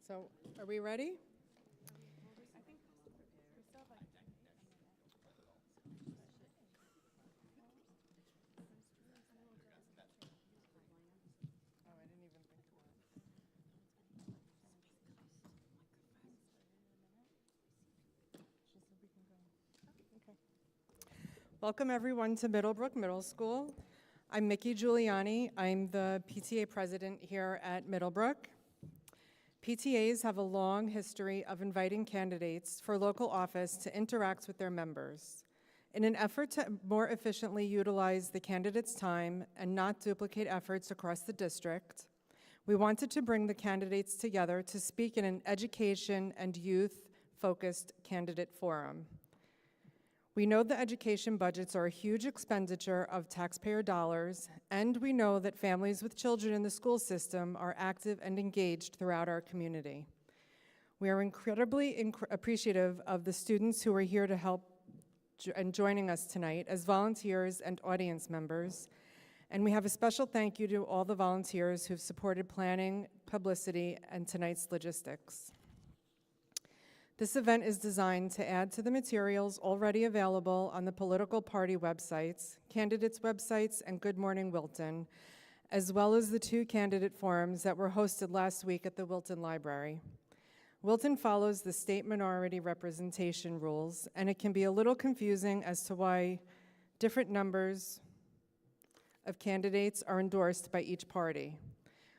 So, are we ready? Welcome everyone to Middlebrook Middle School. I'm Mickey Giuliani. I'm the PTA president here at Middlebrook. PTAs have a long history of inviting candidates for local office to interact with their members. In an effort to more efficiently utilize the candidates' time and not duplicate efforts across the district, we wanted to bring the candidates together to speak in an education and youth-focused candidate forum. We know the education budgets are a huge expenditure of taxpayer dollars, and we know that families with children in the school system are active and engaged throughout our community. We are incredibly appreciative of the students who are here to help and joining us tonight as volunteers and audience members, and we have a special thank you to all the volunteers who've supported planning, publicity, and tonight's logistics. This event is designed to add to the materials already available on the political party websites, candidates' websites, and Good Morning Wilton, as well as the 2 candidate forums that were hosted last week at the Wilton Library. Wilton follows the state minority representation rules, and it can be a little confusing as to why different numbers of candidates are endorsed by each party.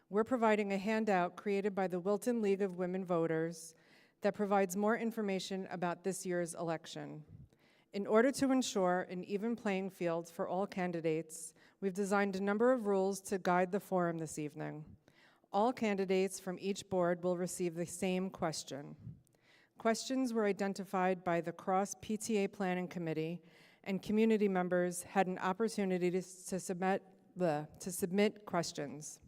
We're providing a handout created by the Wilton League of Women Voters that provides more information about this year's election. In order to ensure an even playing field for all candidates, we've designed a number of rules to guide the forum this evening. All candidates from each board will receive the same question. Questions were identified by the Cross-PTA Planning Committee, and community members had an opportunity to submit questions.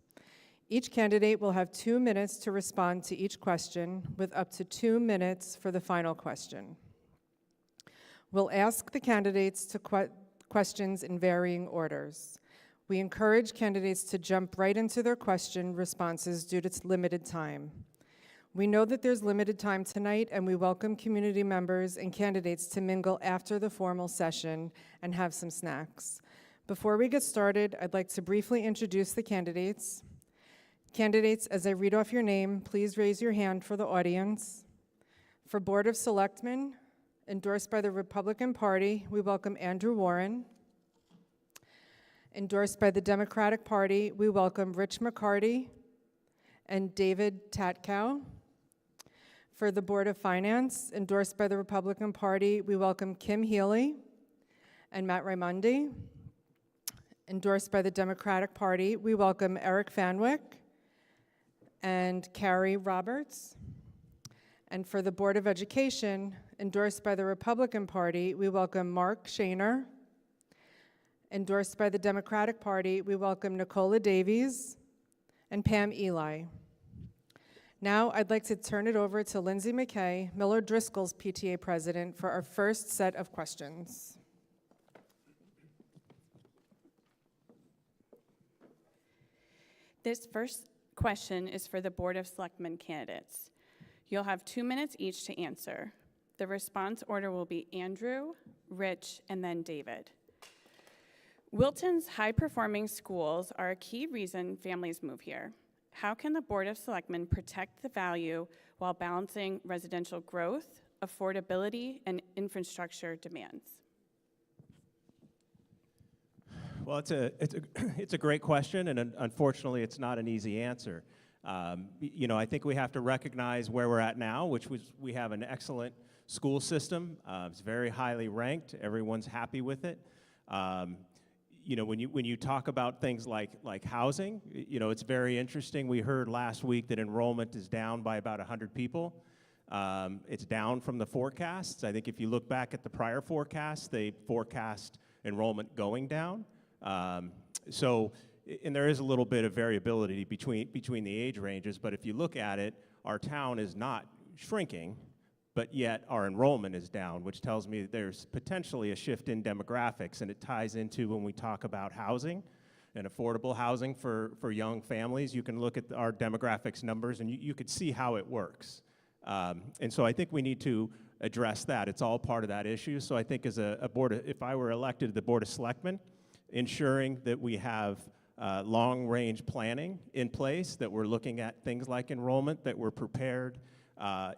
Each candidate will have 2 minutes to respond to each question, with up to 2 minutes for the final question. We'll ask the candidates questions in varying orders. We encourage candidates to jump right into their question responses due to limited time. We know that there's limited time tonight, and we welcome community members and candidates to mingle after the formal session and have some snacks. Before we get started, I'd like to briefly introduce the candidates. Candidates, as I read off your name, please raise your hand for the audience. For Board of Selectmen, endorsed by the Republican Party, we welcome Andrew Warren. Endorsed by the Democratic Party, we welcome Rich McCarty and David Tatkow. For the Board of Finance, endorsed by the Republican Party, we welcome Kim Healy and Matt Raimondi. Endorsed by the Democratic Party, we welcome Eric Fanwick and Carrie Roberts. And for the Board of Education, endorsed by the Republican Party, we welcome Mark Shaner. Endorsed by the Democratic Party, we welcome Nicola Davies and Pam Eli. Now I'd like to turn it over to Lindsay McKay, Miller Driscoll's PTA president, for our first set of questions. This first question is for the Board of Selectmen candidates. You'll have 2 minutes each to answer. The response order will be Andrew, Rich, and then David. Wilton's high-performing schools are a key reason families move here. How can the Board of Selectmen protect the value while balancing residential growth, affordability, and infrastructure demands? Well, it's a great question, and unfortunately, it's not an easy answer. I think we have to recognize where we're at now, which was we have an excellent school system. It's very highly ranked. Everyone's happy with it. When you talk about things like housing, it's very interesting. We heard last week that enrollment is down by about 100 people. It's down from the forecasts. I think if you look back at the prior forecasts, they forecast enrollment going down. And there is a little bit of variability between the age ranges, but if you look at it, our town is not shrinking, but yet our enrollment is down, which tells me that there's potentially a shift in demographics, and it ties into when we talk about housing and affordable housing for young families. You can look at our demographics numbers and you could see how it works. And so I think we need to address that. It's all part of that issue. So I think as a board, if I were elected to the Board of Selectmen, ensuring that we have long-range planning in place, that we're looking at things like enrollment, that we're prepared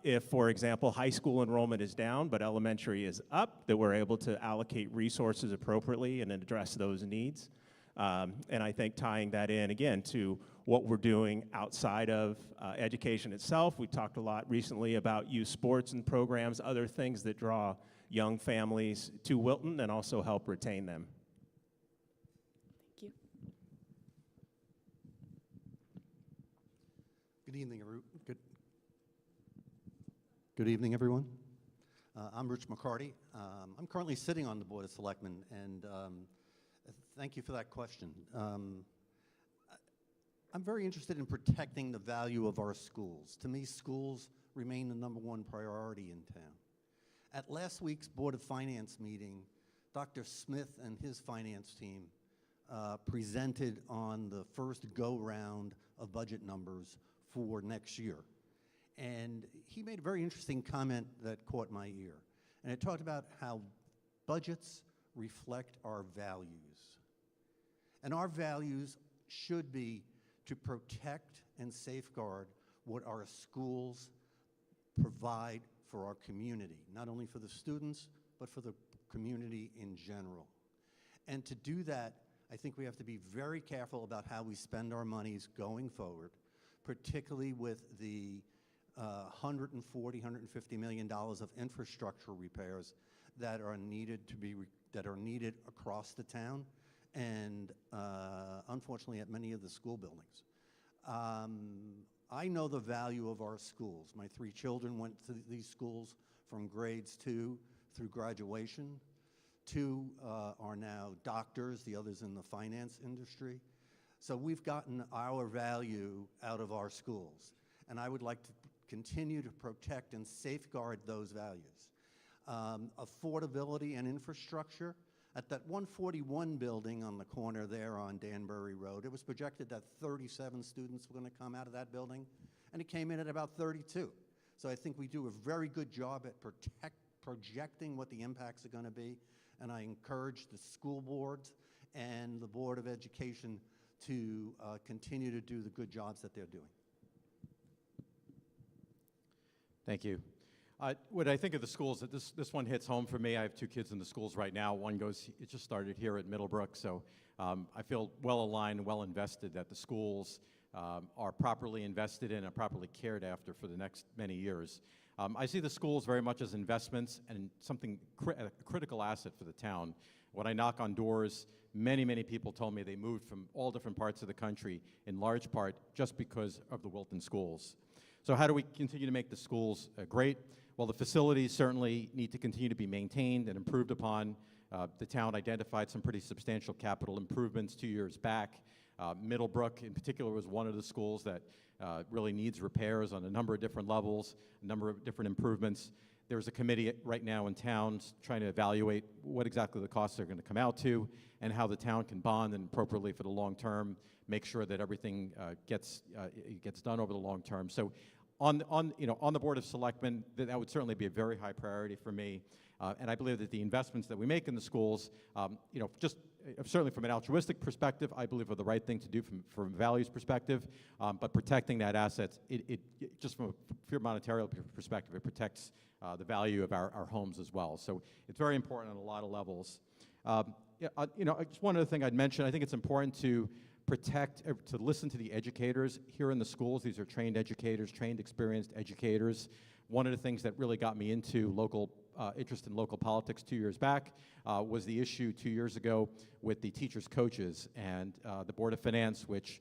if, for example, high school enrollment is down but elementary is up, that we're able to allocate resources appropriately and address those needs. And I think tying that in, again, to what we're doing outside of education itself. We talked a lot recently about youth sports and programs, other things that draw young families to Wilton and also help retain them. Thank you. Good evening, everyone. I'm Rich McCarty. I'm currently sitting on the Board of Selectmen, and thank you for that question. I'm very interested in protecting the value of our schools. To me, schools remain the #1 priority in town. At last week's Board of Finance meeting, Dr. Smith and his finance team presented on the first go-round of budget numbers for next year. And he made a very interesting comment that caught my ear. And it talked about how budgets reflect our values. And our values should be to protect and safeguard what our schools provide for our community, not only for the students, but for the community in general. And to do that, I think we have to be very careful about how we spend our monies going forward, particularly with the $140, $150 million of infrastructure repairs that are needed across the town, and unfortunately at many of the school buildings. I know the value of our schools. My 3 children went to these schools from grades 2 through graduation. 2 are now doctors, the others in the finance industry. So we've gotten our value out of our schools, and I would like to continue to protect and safeguard those values. Affordability and infrastructure. At that 141 building on the corner there on Danbury Road, it was projected that 37 students were going to come out of that building, and it came in at about 32. So I think we do a very good job at projecting what the impacts are going to be, and I encourage the school boards and the Board of Education to continue to do the good jobs that they're doing. Thank you. What I think of the schools, that this one hits home for me. I have 2 kids in the schools right now. One it just started here at Middlebrook, so I feel well aligned and well invested that the schools are properly invested in and properly cared after for the next many years. I see the schools very much as investments and something a critical asset for the town. When I knock on doors, many people told me they moved from all different parts of the country, in large part just because of the Wilton schools. So how do we continue to make the schools great? Well, the facilities certainly need to continue to be maintained and improved upon. The town identified some pretty substantial capital improvements 2 years back. Middlebrook, in particular, was one of the schools that really needs repairs on a number of different levels, a number of different improvements. There's a committee right now in towns trying to evaluate what exactly the costs are going to come out to and how the town can bond and appropriately for the long term, make sure that everything gets done over the long term. So on the Board of Selectmen, that would certainly be a very high priority for me. And I believe that the investments that we make in the schools, just certainly from an altruistic perspective, I believe are the right thing to do from a values perspective. But protecting that asset, it just from a pure monetary perspective, it protects the value of our homes as well. So it's very important on a lot of levels. Just one other thing I'd mention, I think it's important to listen to the educators here in the schools. These are trained educators, trained, experienced educators. One of the things that really got me into interest in local politics 2 years back was the issue 2 years ago with the teachers' coaches and the Board of Finance, which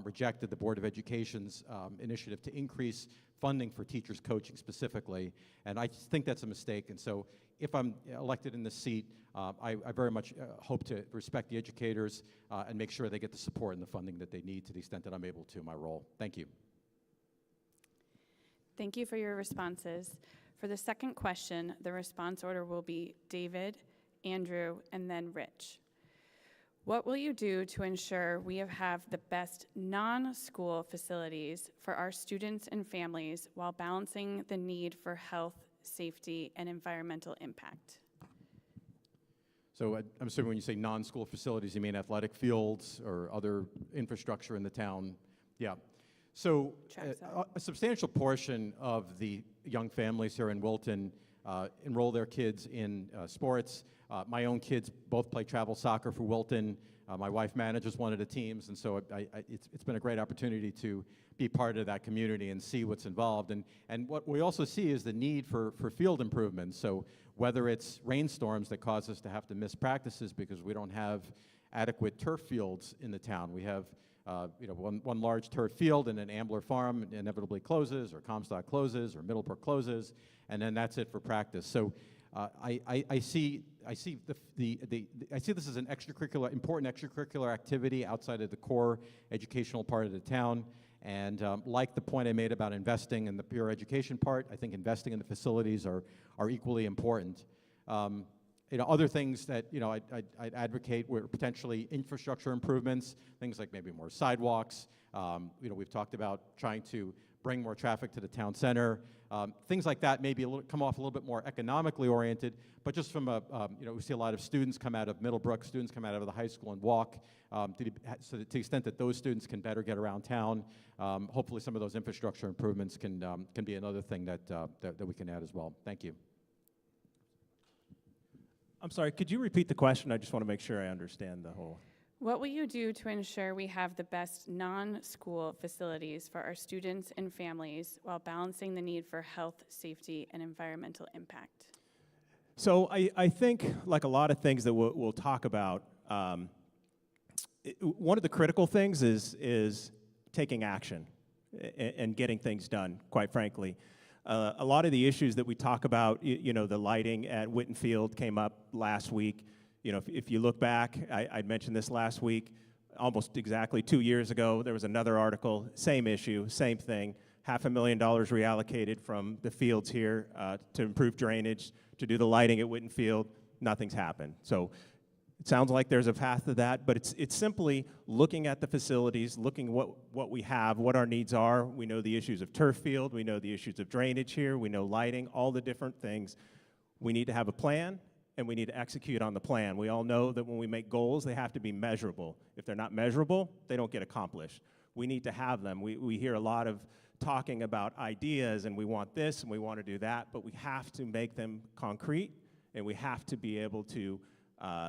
rejected the Board of Education's initiative to increase funding for teachers' coaching specifically. And I just think that's a mistake. And so if I'm elected in this seat, I very much hope to respect the educators and make sure they get the support and the funding that they need to the extent that I'm able to in my role. Thank you. Thank you for your responses. For the second question, the response order will be David, Andrew, and then Rich. What will you do to ensure we have the best non-school facilities for our students and families while balancing the need for health, safety, and environmental impact? So I'm assuming when you say non-school facilities, you mean athletic fields or other infrastructure in the town? Yeah. So Tracks out. a substantial portion of the young families here in Wilton enroll their kids in sports. My own kids both play travel soccer for Wilton. My wife manages one of the teams, and so it's been a great opportunity to be part of that community and see what's involved. And what we also see is the need for field improvements. So whether it's rainstorms that cause us to have to miss practices because we don't have adequate turf fields in the town. We have one large turf field, and then Ambler Farm inevitably closes, or Comstock closes, or Middlebrook closes, and then that's it for practice. So I see this as an important extracurricular activity outside of the core educational part of the town. And like the point I made about investing in the pure education part, I think investing in the facilities are equally important. Other things that I'd advocate were potentially infrastructure improvements, things like maybe more sidewalks. We've talked about trying to bring more traffic to the town center. Things like that maybe come off a little bit more economically oriented, but just from we see a lot of students come out of Middlebrook, students come out of the high school and walk. So to the extent that those students can better get around town, hopefully some of those infrastructure improvements can be another thing that we can add as well. Thank you. I'm sorry, could you repeat the question? I just want to make sure I understand the whole. What will you do to ensure we have the best non-school facilities for our students and families while balancing the need for health, safety, and environmental impact? So I think, like a lot of things that we'll talk about, one of the critical things is taking action and getting things done, quite frankly. A lot of the issues that we talk about, the lighting at Witten Field came up last week. If you look back, I mentioned this last week, almost exactly 2 years ago, there was another article, same issue, same thing, $500,000 reallocated from the fields here to improve drainage, to do the lighting at Witten Field. Nothing's happened. So it sounds like there's a path to that, but it's simply looking at the facilities, looking what we have, what our needs are. We know the issues of turf field, we know the issues of drainage here, we know lighting, all the different things. We need to have a plan, and we need to execute on the plan. We all know that when we make goals, they have to be measurable. If they're not measurable, they don't get accomplished. We need to have them. We hear a lot of talking about ideas, and we want this, and we want to do that, but we have to make them concrete, and we have to be able to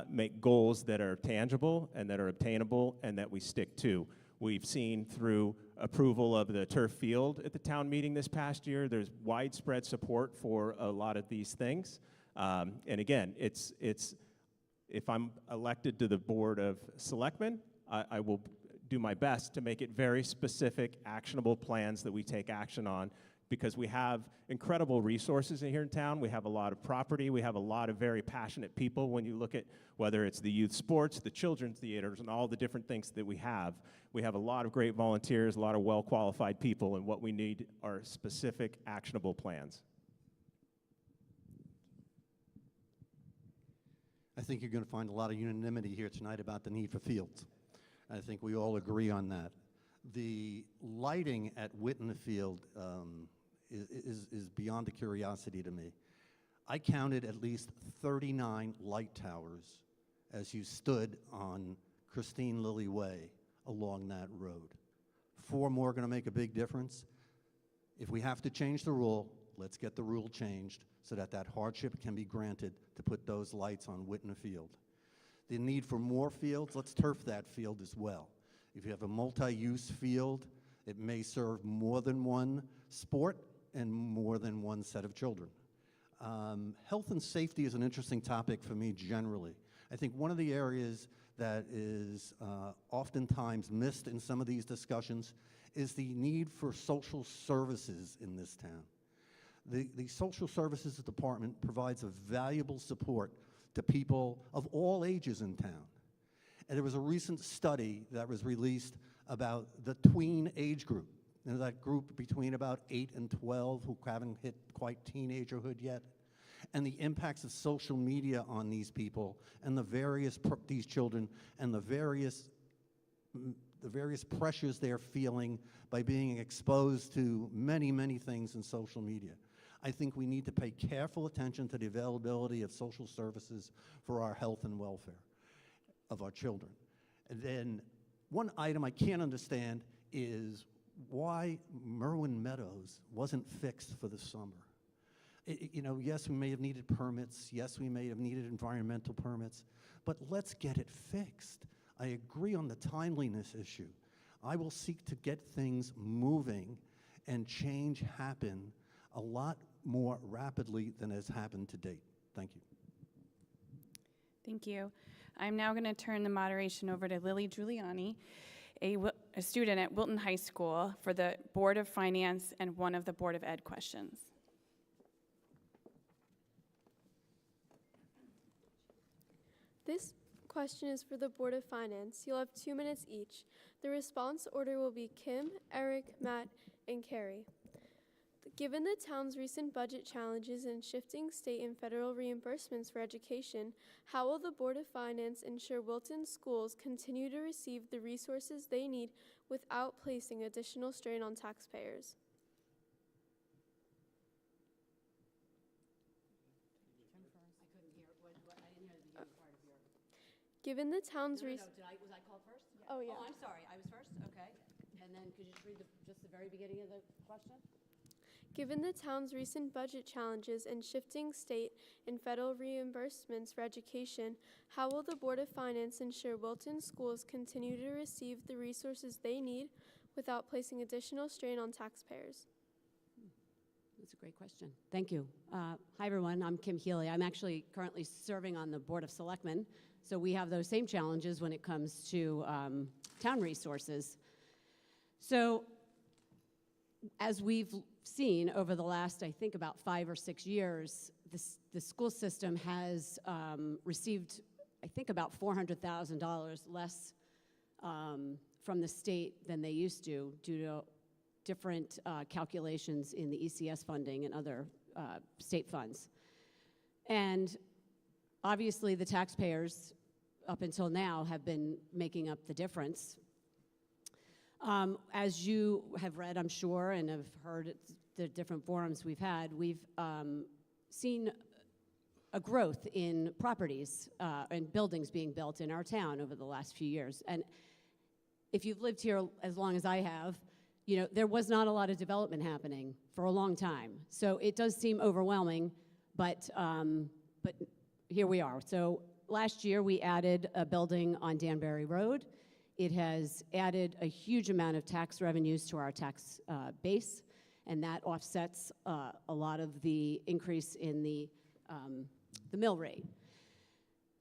make goals that are tangible and that are obtainable and that we stick to. We've seen through approval of the turf field at the town meeting this past year, there's widespread support for a lot of these things. And again, if I'm elected to the Board of Selectmen, I will do my best to make it very specific, actionable plans that we take action on, because we have incredible resources in here in town. We have a lot of property. We have a lot of very passionate people. When you look at whether it's the youth sports, the children's theaters, and all the different things that we have a lot of great volunteers, a lot of well-qualified people, and what we need are specific, actionable plans. I think you're going to find a lot of unanimity here tonight about the need for fields. I think we all agree on that. The lighting at Witten Field is beyond a curiosity to me. I counted at least 39 light towers as you stood on Christine Lilly Way along that road. 4 more are going to make a big difference. If we have to change the rule, let's get the rule changed so that that hardship can be granted to put those lights on Witten Field. The need for more fields, let's turf that field as well. If you have a multi-use field, it may serve more than one sport and more than one set of children. Health and safety is an interesting topic for me generally. I think one of the areas that is oftentimes missed in some of these discussions is the need for social services in this town. The Social Services Department provides a valuable support to people of all ages in town. And there was a recent study that was released about the tween age group, that group between about 8 and 12 who haven't hit quite teenagerhood yet. and the impacts of social media on these people and these children and the various pressures they're feeling by being exposed to many, many things in social media. I think we need to pay careful attention to the availability of social services for our health and welfare of our children. And then one item I can't understand is why Merwin Meadows wasn't fixed for the summer. You know, yes, we may have needed permits. Yes, we may have needed environmental permits. But let's get it fixed. I agree on the timeliness issue. I will seek to get things moving and change happen a lot more rapidly than has happened to date. Thank you. Thank you. I'm now going to turn the moderation over to Lily Giuliani, a student at Wilton High School, for the Board of Finance and one of the Board of Ed questions. This question is for the Board of Finance. You'll have 2 minutes each. The response order will be Kim, Eric, Matt, and Carrie. Given the town's recent budget challenges and shifting state and federal reimbursements for education, how will the Board of Finance ensure Wilton schools continue to receive the resources they need without placing additional strain on taxpayers? Given the town's recent... Was I called first? Oh, yeah. Oh, I'm sorry, I was first, okay. And then could you just read just the very beginning of the question? Given the town's recent budget challenges and shifting state and federal reimbursements for education, how will the Board of Finance ensure Wilton schools continue to receive the resources they need without placing additional strain on taxpayers? That's a great question. Thank you. Hi, everyone. I'm Kim Healy. I'm actually currently serving on the Board of Selectmen, so we have those same challenges when it comes to town resources. So, as we've seen over the last, I think, about 5 or 6 years, the school system has received, I think, about $400,000 less from the state than they used to due to different calculations in the ECS funding and other state funds. And obviously, the taxpayers, up until now, have been making up the difference. As you have read, I'm sure, and have heard at the different forums we've had, we've seen a growth in properties and buildings being built in our town over the last few years. And if you've lived here as long as I have, you know, there was not a lot of development happening for a long time. So it does seem overwhelming, but here we are. So last year we added a building on Danbury Road. It has added a huge amount of tax revenues to our tax base, and that offsets a lot of the increase in the mill rate.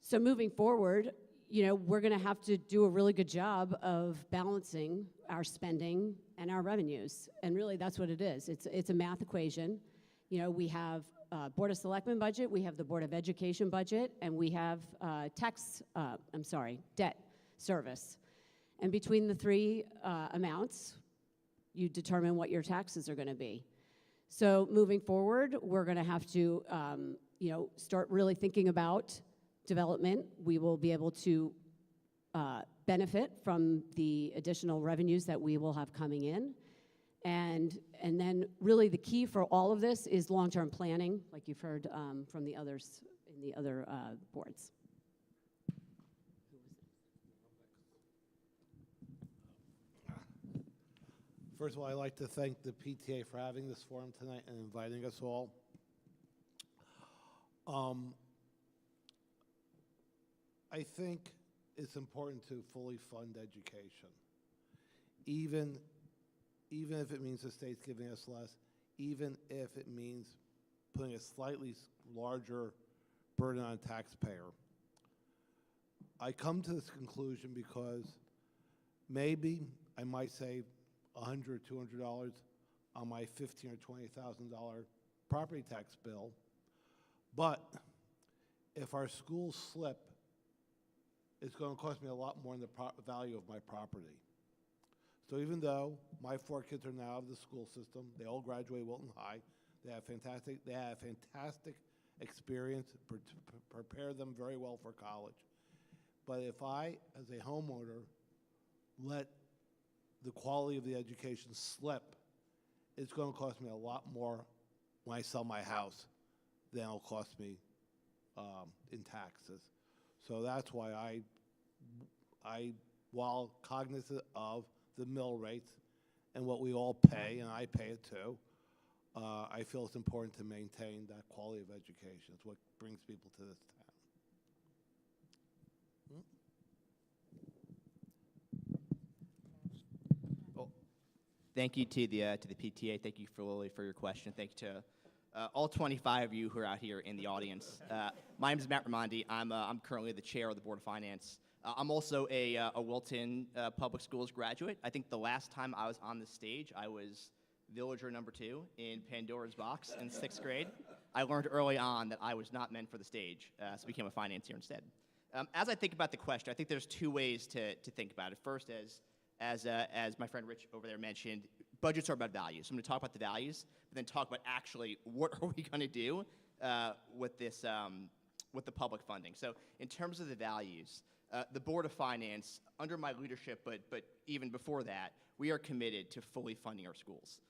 So moving forward, you know, we're going to have to do a really good job of balancing our spending and our revenues, and really that's what it is. It's a math equation. You know, we have Board of Selectmen budget, we have the Board of Education budget, and we have debt service. And between the three amounts, you determine what your taxes are going to be. So moving forward, we're going to have to, you know, start really thinking about development. We will be able to benefit from the additional revenues that we will have coming in. And then really the key for all of this is long-term planning, like you've heard from the others in the other boards. First of all, I'd like to thank the PTA for having this forum tonight and inviting us all. I think it's important to fully fund education, even if it means the state's giving us less, even if it means putting a slightly larger burden on a taxpayer. I come to this conclusion because maybe I might save $100, $200 on my $15,000 or $20,000 property tax bill, but if our schools slip, it's going to cost me a lot more than the value of my property. So even though my 4 kids are now out of the school system, they all graduate Wilton High, they have fantastic experience, prepare them very well for college. But if I, as a homeowner, let the quality of the education slip, it's going to cost me a lot more when I sell my house than it'll cost me in taxes. So that's why while cognizant of the mill rates and what we all pay, and I pay it too, I feel it's important to maintain that quality of education. It's what brings people to this town. Well, thank you to the PTA. Thank you, Lily, for your question. Thank you to all 25 of you who are out here in the audience. My name is Matt Raimondi. I'm currently the chair of the Board of Finance. I'm also a Wilton Public Schools graduate. I think the last time I was on the stage, I was villager number 2 in Pandora's Box in 6th grade. I learned early on that I was not meant for the stage, so I became a financier instead. As I think about the question, I think there's 2 ways to think about it. First, as my friend Rich over there mentioned, budgets are about values. So I'm going to talk about the values, but then talk about actually what are we going to do with this, with the public funding. So in terms of the values, the Board of Finance, under my leadership, but even before that, we are committed to fully funding our schools.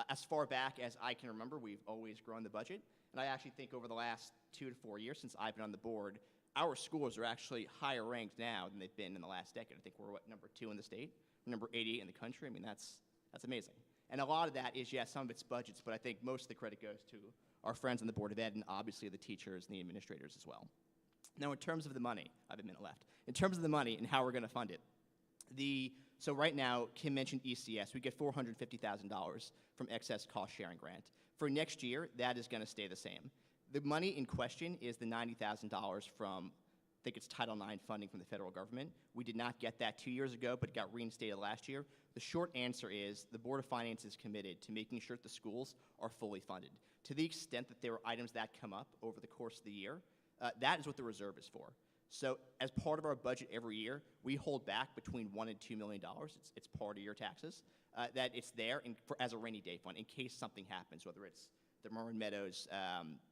As far back as I can remember, we've always grown the budget, and I actually think over the last 2 to 4 years since I've been on the board, our schools are actually higher ranked now than they've been in the last decade. I think we're, number 2 in the state, number 88 in the country. I mean, that's amazing. And a lot of that is, yes, some of it's budgets, but I think most of the credit goes to our friends on the Board of Ed and obviously the teachers and the administrators as well. Now, in terms of the money, I have a minute left. In terms of the money and how we're going to fund it, so right now, Kim mentioned ECS. We get $450,000 from excess cost sharing grant. For next year, that is going to stay the same. The money in question is the $90,000 from, I think it's Title IX funding from the federal government. We did not get that 2 years ago, but it got reinstated last year. The short answer is the Board of Finance is committed to making sure that the schools are fully funded. To the extent that there are items that come up over the course of the year, that is what the reserve is for. So as part of our budget every year, we hold back between $1 and $2 million. It's part of your taxes. That it's there as a rainy day fund in case something happens, whether it's the Marin Meadows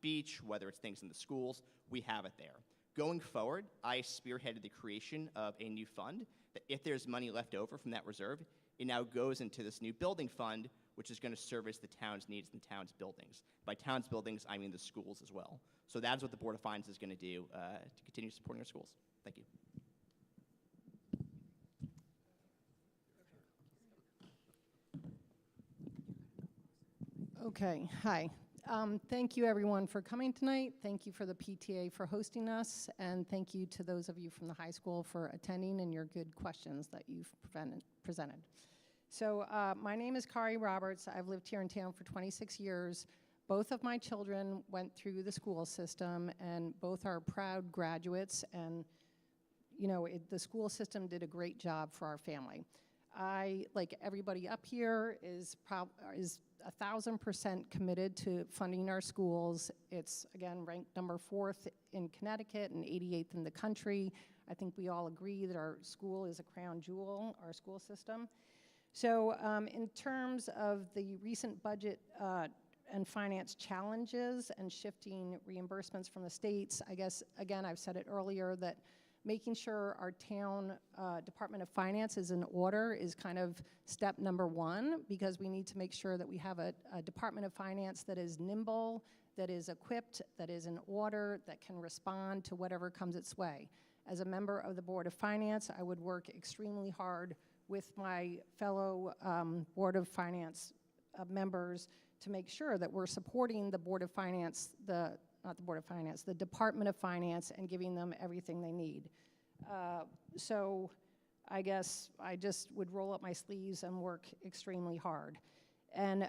beach, whether it's things in the schools, we have it there. Going forward, I spearheaded the creation of a new fund that if there's money left over from that reserve, it now goes into this new building fund, which is going to service the town's needs and the town's buildings. By town's buildings, I mean the schools as well. So that's what the Board of Finance is going to do to continue supporting our schools. Thank you. Okay, hi. Thank you everyone for coming tonight. Thank you for the PTA for hosting us, and thank you to those of you from the high school for attending and your good questions that you've presented. So my name is Kari Roberts. I've lived here in town for 26 years. Both of my children went through the school system, and both are proud graduates, and you know, the school system did a great job for our family. I, like everybody up here, is 1,000% committed to funding our schools. It's, again, ranked number 4th in Connecticut and 88th in the country. I think we all agree that our school is a crown jewel, our school system. So in terms of the recent budget and finance challenges and shifting reimbursements from the states, I guess, again, I've said it earlier, that making sure our town Department of Finance is in order is kind of step number 1, because we need to make sure that we have a Department of Finance that is nimble, that is equipped, that is in order, that can respond to whatever comes its way. As a member of the Board of Finance, I would work extremely hard with my fellow Board of Finance members to make sure that we're supporting the Board of Finance, not the Board of Finance, the Department of Finance, and giving them everything they need. So I guess I just would roll up my sleeves and work extremely hard. And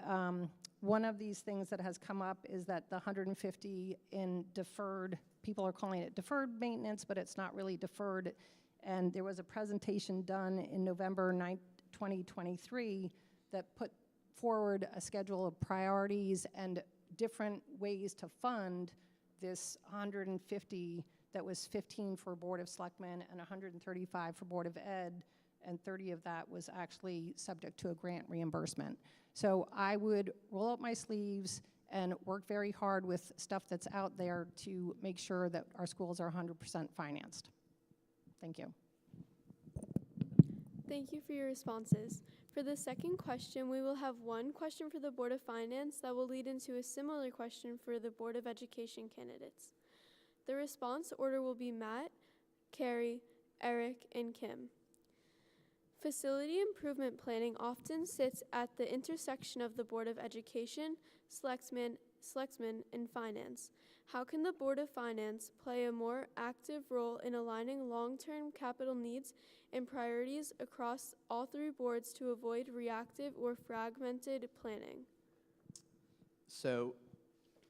one of these things that has come up is that the 150 in deferred, people are calling it deferred maintenance, but it's not really deferred. And there was a presentation done in November 9th, 2023 that put forward a schedule of priorities and different ways to fund this 150 that was 15 for Board of Selectmen and 135 for Board of Ed, and 30 of that was actually subject to a grant reimbursement. So I would roll up my sleeves and work very hard with stuff that's out there to make sure that our schools are 100% financed. Thank you. Thank you for your responses. For the second question, we will have one question for the Board of Finance that will lead into a similar question for the Board of Education candidates. The response order will be Matt, Carrie, Eric, and Kim. Facility improvement planning often sits at the intersection of the Board of Education, Selectmen, and Finance. How can the Board of Finance play a more active role in aligning long-term capital needs and priorities across all three boards to avoid reactive or fragmented planning? So,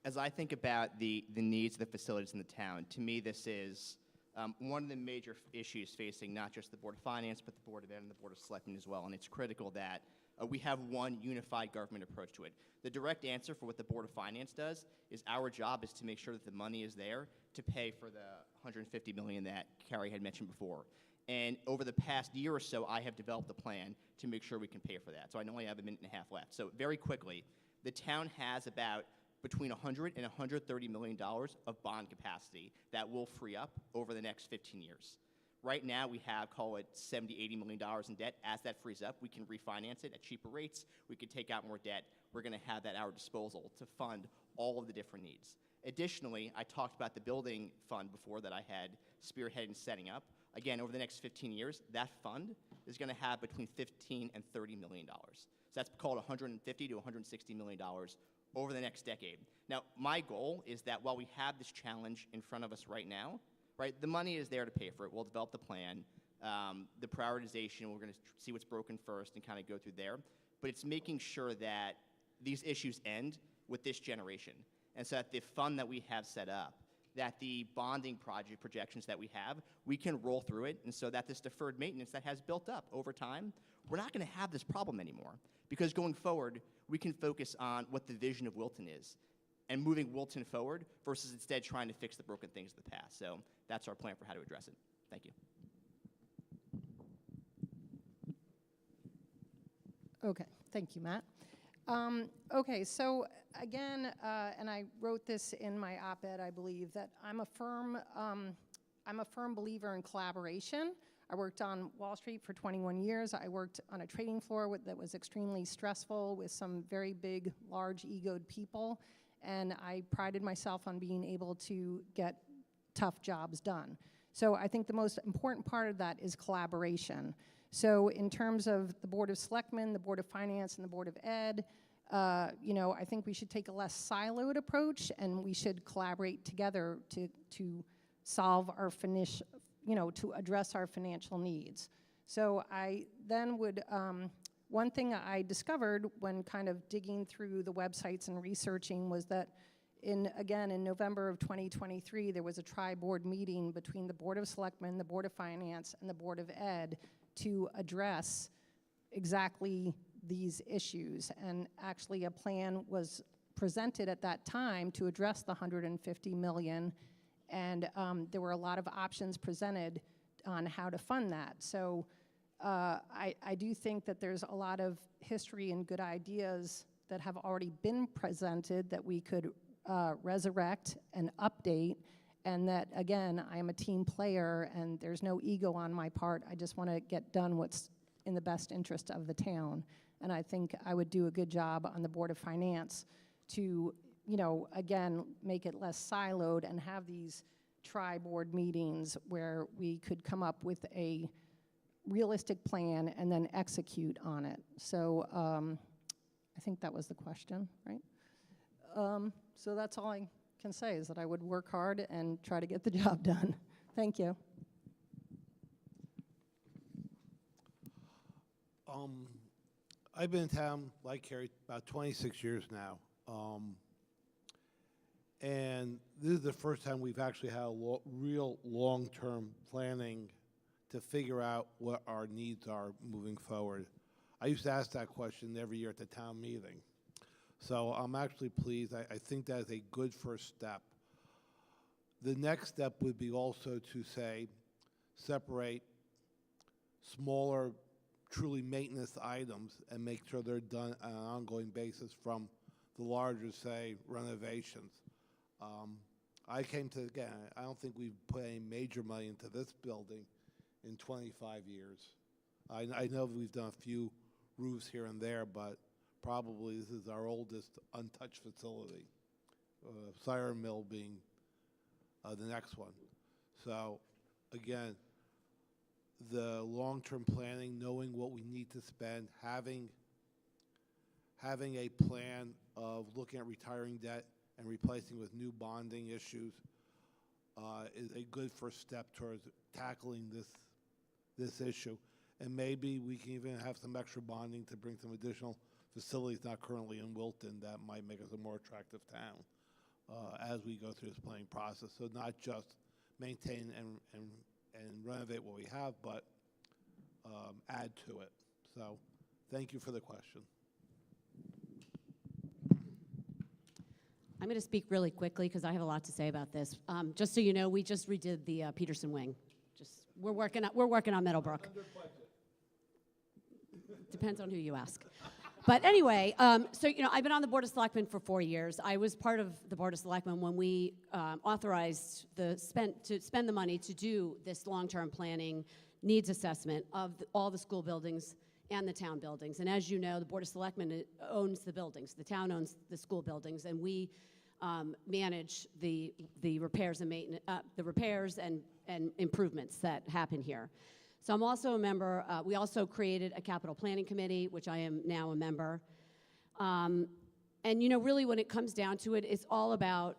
as I think about the needs of the facilities in the town, to me this is one of the major issues facing not just the Board of Finance, but the Board of Ed and the Board of Selectmen as well. And it's critical that we have one unified government approach to it. The direct answer for what the Board of Finance does is our job is to make sure that the money is there to pay for the $150 million that Carrie had mentioned before. And over the past year or so, I have developed a plan to make sure we can pay for that. So I only have a minute and a half left. So very quickly, the town has about between $100 and $130 million of bond capacity that will free up over the next 15 years. Right now, we have, call it $70, $80 million in debt. As that frees up, we can refinance it at cheaper rates. We can take out more debt. We're going to have that at our disposal to fund all of the different needs. Additionally, I talked about the building fund before that I had spearheaded and setting up. Again, over the next 15 years, that fund is going to have between $15 and $30 million. So that's called $150 to $160 million over the next decade. Now, my goal is that while we have this challenge in front of us right now, right, the money is there to pay for it. We'll develop the plan, the prioritization, we're going to see what's broken first and kind of go through there. But it's making sure that these issues end with this generation. And so that the fund that we have set up, that the bonding project projections that we have, we can roll through it, and so that this deferred maintenance that has built up over time, we're not going to have this problem anymore. Because going forward, we can focus on what the vision of Wilton is and moving Wilton forward versus instead trying to fix the broken things of the past. So that's our plan for how to address it. Thank you. Okay, thank you, Matt. Okay, so again, and I wrote this in my op-ed, I believe, that I'm a firm believer in collaboration. I worked on Wall Street for 21 years. I worked on a trading floor that was extremely stressful with some very big, large, egoed people, and I prided myself on being able to get tough jobs done. So I think the most important part of that is collaboration. So in terms of the Board of Selectmen, the Board of Finance, and the Board of Ed, I think we should take a less siloed approach, and we should collaborate together to solve our to address our financial needs. So I then would, one thing I discovered when kind of digging through the websites and researching was that in November of 2023, there was a tri-board meeting between the Board of Selectmen, the Board of Finance, and the Board of Ed to address exactly these issues. And actually a plan was presented at that time to address the $150 million, and there were a lot of options presented on how to fund that. So I do think that there's a lot of history and good ideas that have already been presented that we could resurrect and update, and that, again, I am a team player and there's no ego on my part. I just want to get done what's in the best interest of the town. And I think I would do a good job on the Board of Finance to, again, make it less siloed and have these tri-board meetings where we could come up with a realistic plan and then execute on it. So I think that was the question, right? So that's all I can say, is that I would work hard and try to get the job done. Thank you. I've been in town, like Carrie, about 26 years now. And this is the first time we've actually had a real long-term planning to figure out what our needs are moving forward. I used to ask that question every year at the town meeting. So I'm actually pleased. I think that is a good first step. The next step would be also to say, separate smaller, truly maintenance items and make sure they're done on an ongoing basis from the larger, say, renovations. I came to, again, I don't think we've put any major money into this building in 25 years. I know we've done a few roofs here and there, but probably this is our oldest untouched facility. Siren Mill being the next one. So, again, the long-term planning, knowing what we need to spend, having a plan of looking at retiring debt and replacing with new bonding issues is a good first step towards tackling this issue. And maybe we can even have some extra bonding to bring some additional facilities not currently in Wilton that might make us a more attractive town as we go through this planning process. So not just maintain and renovate what we have, but add to it. So thank you for the question. I'm going to speak really quickly because I have a lot to say about this. Just so you know, we just redid the Peterson wing. We're working on Middlebrook. Depends on who you ask. But anyway, so I've been on the Board of Selectmen for 4 years. I was part of the Board of Selectmen when we authorized to spend the money to do this long-term planning needs assessment of all the school buildings and the town buildings. And as you know, the Board of Selectmen owns the buildings. The town owns the school buildings, and we manage the repairs and maintenance, the repairs and improvements that happen here. So I'm also a member. We also created a capital planning committee, which I am now a member. And really, when it comes down to it, it's all about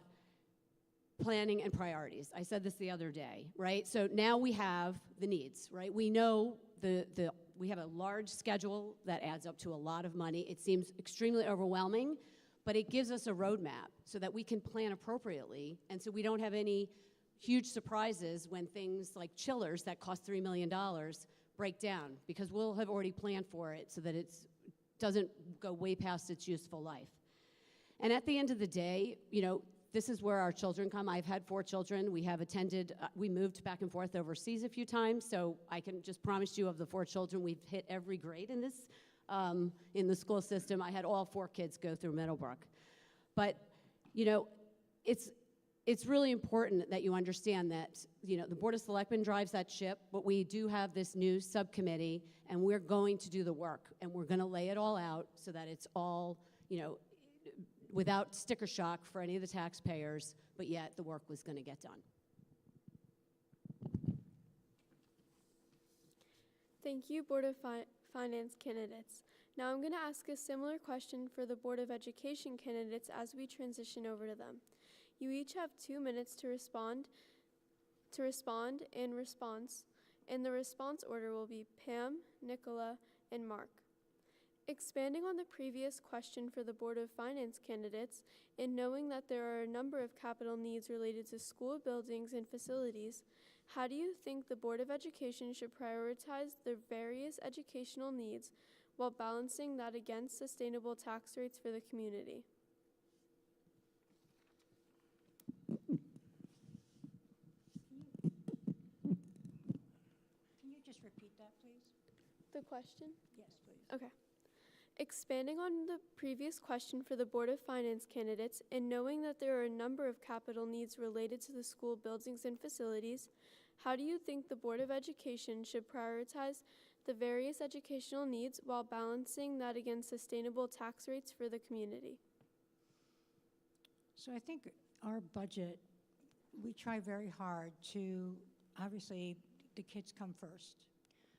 planning and priorities. I said this the other day, right? So now we have the needs, right? We know we have a large schedule that adds up to a lot of money. It seems extremely overwhelming, but it gives us a roadmap so that we can plan appropriately, and so we don't have any huge surprises when things like chillers that cost $3 million break down, because we'll have already planned for it so that it doesn't go way past its useful life. And at the end of the day, this is where our children come. I've had 4 children. We have attended, we moved back and forth overseas a few times, so I can just promise you of the 4 children, we've hit every grade in this, in the school system. I had all 4 kids go through Middlebrook. But, it's really important that you understand that, the Board of Selectmen drives that ship, but we do have this new subcommittee, and we're going to do the work, and we're going to lay it all out so that it's all, without sticker shock for any of the taxpayers, but yet the work was going to get done. Thank you, Board of Finance candidates. Now I'm going to ask a similar question for the Board of Education candidates as we transition over to them. You each have 2 minutes to respond in response, and the response order will be Pam, Nicola, and Mark. Expanding on the previous question for the Board of Finance candidates, and knowing that there are a number of capital needs related to school buildings and facilities, how do you think the Board of Education should prioritize the various educational needs while balancing that against sustainable tax rates for the community? Can you just repeat that, please? The question? Yes, please. Okay. Expanding on the previous question for the Board of Finance candidates, and knowing that there are a number of capital needs related to the school buildings and facilities, how do you think the Board of Education should prioritize the various educational needs while balancing that against sustainable tax rates for the community? So I think our budget, we try very hard to, obviously, the kids come first.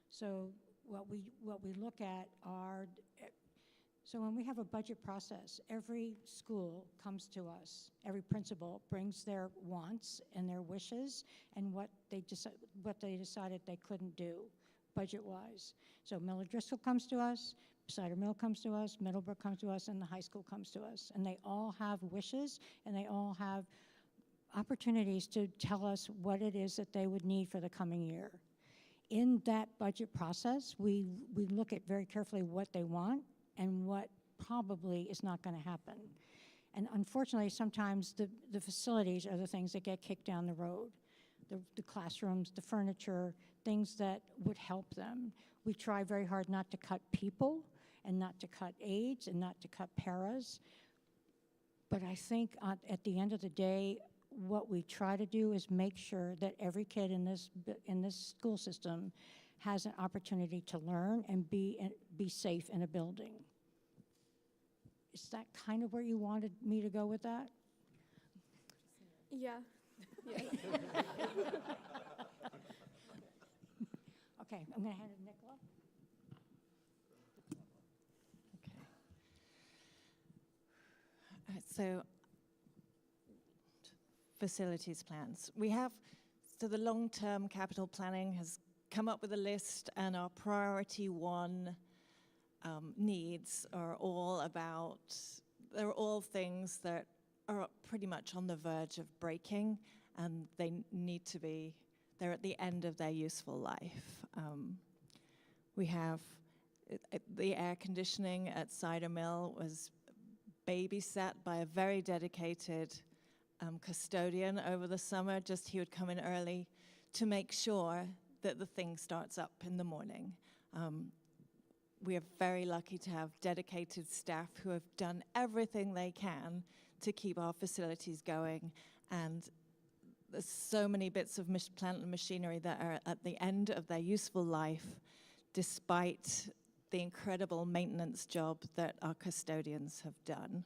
So what we look at are, so when we have a budget process, every school comes to us. Every principal brings their wants and their wishes and what they decided they couldn't do budget-wise. So Miller Driscoll comes to us, Cider Mill comes to us, Middlebrook comes to us, and the high school comes to us. And they all have wishes, and they all have opportunities to tell us what it is that they would need for the coming year. In that budget process, we look at very carefully what they want and what probably is not going to happen. And unfortunately, sometimes the facilities are the things that get kicked down the road. The classrooms, the furniture, things that would help them. We try very hard not to cut people and not to cut aides and not to cut paras. But I think at the end of the day, what we try to do is make sure that every kid in this school system has an opportunity to learn and be safe in a building. Is that kind of where you wanted me to go with that? Yeah. Yeah. Okay, I'm going to hand it to Nicola. So, facilities plans. We have, so the long-term capital planning has come up with a list, and our priority one needs are all about, they're all things that are pretty much on the verge of breaking, and they need to be, they're at the end of their useful life. We have the air conditioning at Cider Mill was babysat by a very dedicated custodian over the summer. Just he would come in early to make sure that the thing starts up in the morning. We are very lucky to have dedicated staff who have done everything they can to keep our facilities going, and there's so many bits of plant and machinery that are at the end of their useful life, despite the incredible maintenance job that our custodians have done.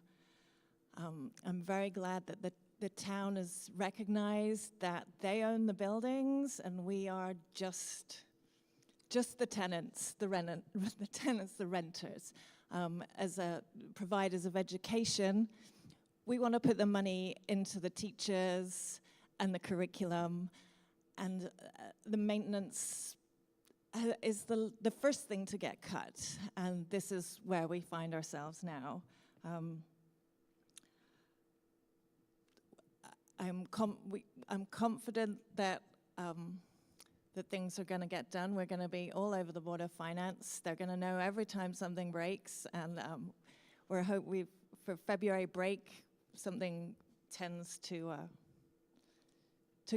I'm very glad that the town has recognized that they own the buildings and we are just the tenants, the renters. As providers of education, we want to put the money into the teachers and the curriculum, and the maintenance is the first thing to get cut, and this is where we find ourselves now. I'm confident that that things are going to get done. We're going to be all over the Board of Finance. They're going to know every time something breaks, and for February break, something tends to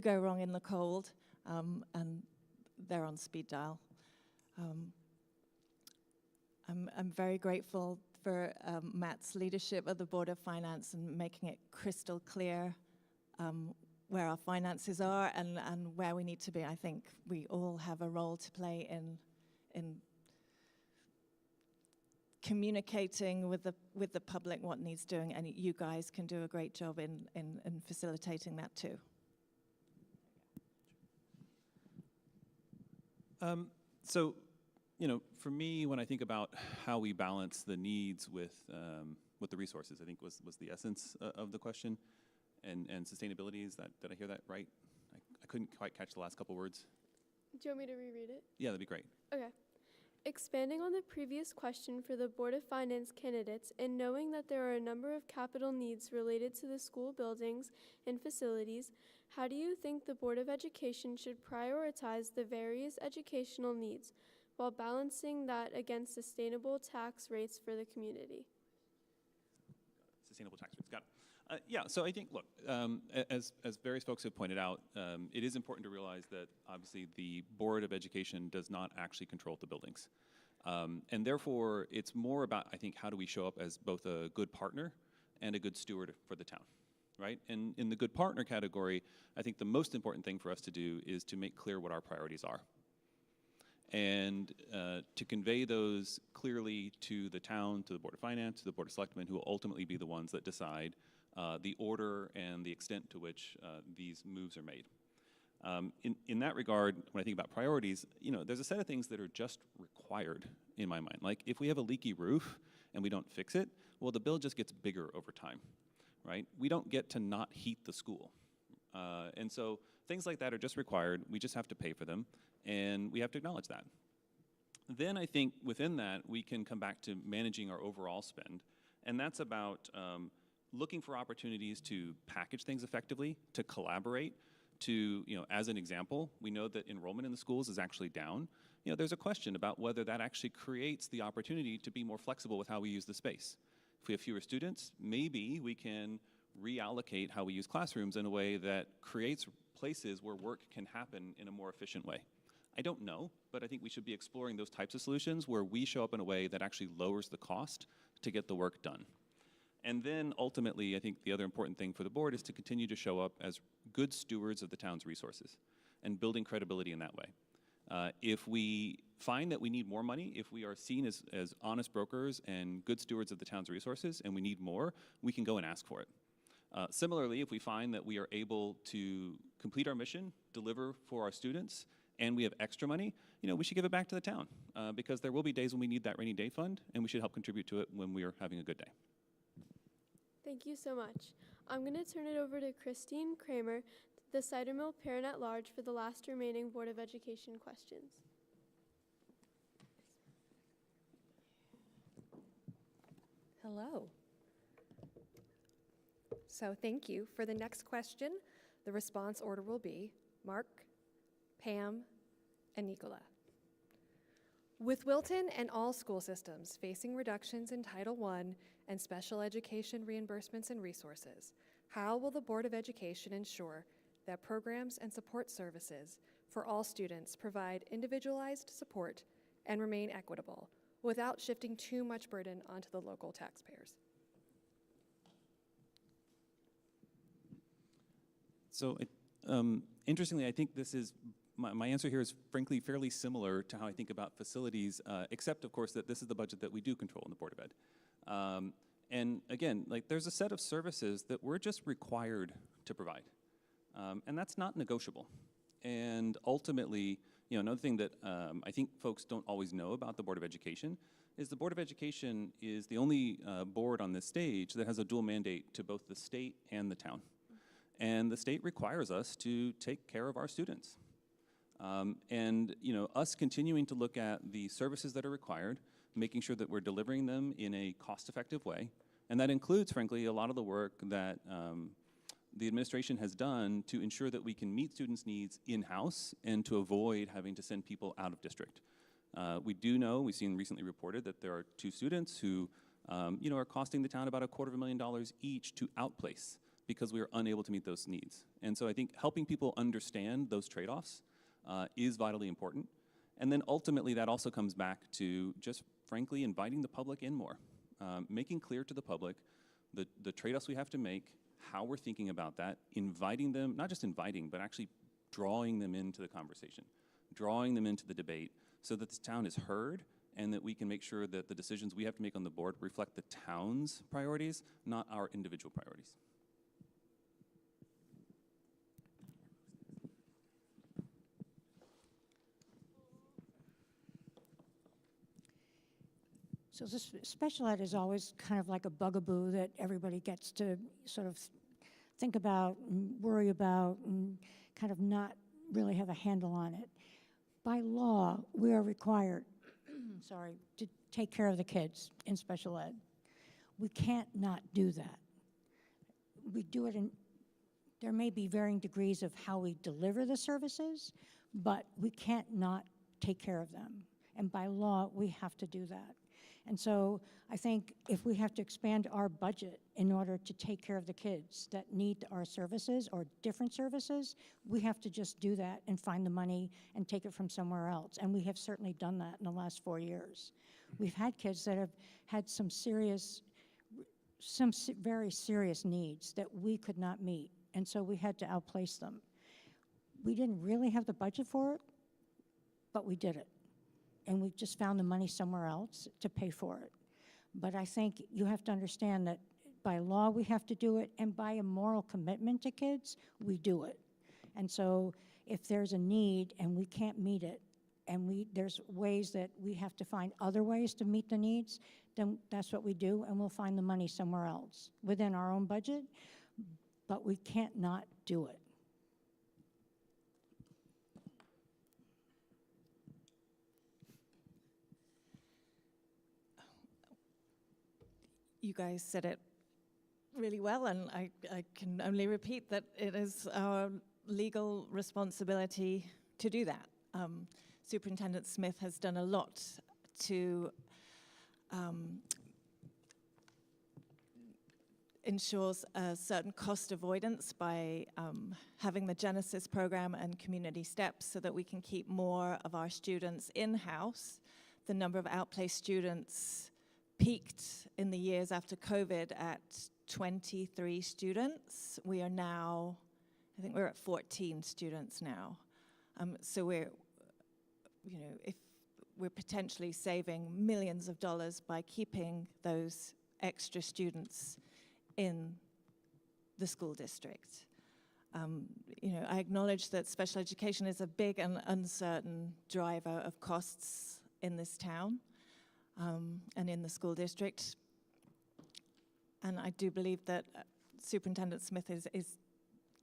go wrong in the cold, and they're on speed dial. I'm very grateful for Matt's leadership of the Board of Finance and making it crystal clear where our finances are and where we need to be. I think we all have a role to play in communicating with the public what needs doing, and you guys can do a great job in facilitating that too. So, for me, when I think about how we balance the needs with the resources, I think was the essence of the question, and sustainability. Did I hear that right? I couldn't quite catch the last couple words. Do you want me to reread it? Yeah, that'd be great. Okay. Expanding on the previous question for the Board of Finance candidates, and knowing that there are a number of capital needs related to the school buildings and facilities, how do you think the Board of Education should prioritize the various educational needs while balancing that against sustainable tax rates for the community? Sustainable tax rates, got it. Yeah, so I think, look, as various folks have pointed out, it is important to realize that obviously the Board of Education does not actually control the buildings. And therefore, it's more about, I think, how do we show up as both a good partner and a good steward for the town, right? And in the good partner category, I think the most important thing for us to do is to make clear what our priorities are. And to convey those clearly to the town, to the Board of Finance, to the Board of Selectmen, who will ultimately be the ones that decide the order and the extent to which these moves are made. In that regard, when I think about priorities, there's a set of things that are just required in my mind. Like if we have a leaky roof and we don't fix it, well, the bill just gets bigger over time, right? We don't get to not heat the school. And so things like that are just required. We just have to pay for them, and we have to acknowledge that. Then I think within that, we can come back to managing our overall spend, and that's about looking for opportunities to package things effectively, to collaborate, to, as an example, we know that enrollment in the schools is actually down. There's a question about whether that actually creates the opportunity to be more flexible with how we use the space. If we have fewer students, maybe we can reallocate how we use classrooms in a way that creates places where work can happen in a more efficient way. I don't know, but I think we should be exploring those types of solutions where we show up in a way that actually lowers the cost to get the work done. And then ultimately, I think the other important thing for the board is to continue to show up as good stewards of the town's resources and building credibility in that way. If we find that we need more money, if we are seen as honest brokers and good stewards of the town's resources and we need more, we can go and ask for it. Similarly, if we find that we are able to complete our mission, deliver for our students, and we have extra money, we should give it back to the town because there will be days when we need that rainy day fund, and we should help contribute to it when we are having a good day. Thank you so much. I'm going to turn it over to Christine Kramer, the Cider Mill Parent at Large, for the last remaining Board of Education questions. Hello. So thank you. For the next question, the response order will be Mark, Pam, and Nicola. With Wilton and all school systems facing reductions in Title I and special education reimbursements and resources, how will the Board of Education ensure that programs and support services for all students provide individualized support and remain equitable without shifting too much burden onto the local taxpayers? So interestingly, I think this is, my answer here is frankly fairly similar to how I think about facilities, except of course that this is the budget that we do control in the Board of Ed. And again, there's a set of services that we're just required to provide. And that's not negotiable. And ultimately, another thing that I think folks don't always know about the Board of Education is the Board of Education is the only board on this stage that has a dual mandate to both the state and the town. And the state requires us to take care of our students. And us continuing to look at the services that are required, making sure that we're delivering them in a cost-effective way, and that includes, frankly, a lot of the work that the administration has done to ensure that we can meet students' needs in-house and to avoid having to send people out of district. We do know, we've seen recently reported that there are 2 students who are costing the town about $250,000 each to outplace because we are unable to meet those needs. And so I think helping people understand those trade-offs is vitally important. And then ultimately that also comes back to just frankly inviting the public in more, making clear to the public the trade-offs we have to make, how we're thinking about that, inviting them, not just inviting, but actually drawing them into the conversation, drawing them into the debate so that this town is heard and that we can make sure that the decisions we have to make on the board reflect the town's priorities, not our individual priorities. So this special ed is always kind of like a bugaboo that everybody gets to sort of think about and worry about and kind of not really have a handle on it. By law, we are required, to take care of the kids in special ed. We can't not do that. We do it there may be varying degrees of how we deliver the services, but we can't not take care of them. And by law, we have to do that. And so I think if we have to expand our budget in order to take care of the kids that need our services or different services, we have to just do that and find the money and take it from somewhere else. And we have certainly done that in the last 4 years. We've had kids that have had some very serious needs that we could not meet. And so we had to outplace them. We didn't really have the budget for it, but we did it. And we just found the money somewhere else to pay for it. But I think you have to understand that by law we have to do it, and by a moral commitment to kids, we do it. And so if there's a need and we can't meet it, and there's ways that we have to find other ways to meet the needs, then that's what we do, and we'll find the money somewhere else within our own budget, but we can't not do it. You guys said it really well, and I can only repeat that it is our legal responsibility to do that. Superintendent Smith has done a lot to ensure a certain cost avoidance by having the Genesis program and community steps so that we can keep more of our students in-house. The number of outplaced students peaked in the years after COVID at 23 students. We are now, I think we're at 14 students now. So we're, if we're potentially saving millions of dollars by keeping those extra students in the school district. I acknowledge that special education is a big and uncertain driver of costs in this town and in the school district. And I do believe that Superintendent Smith is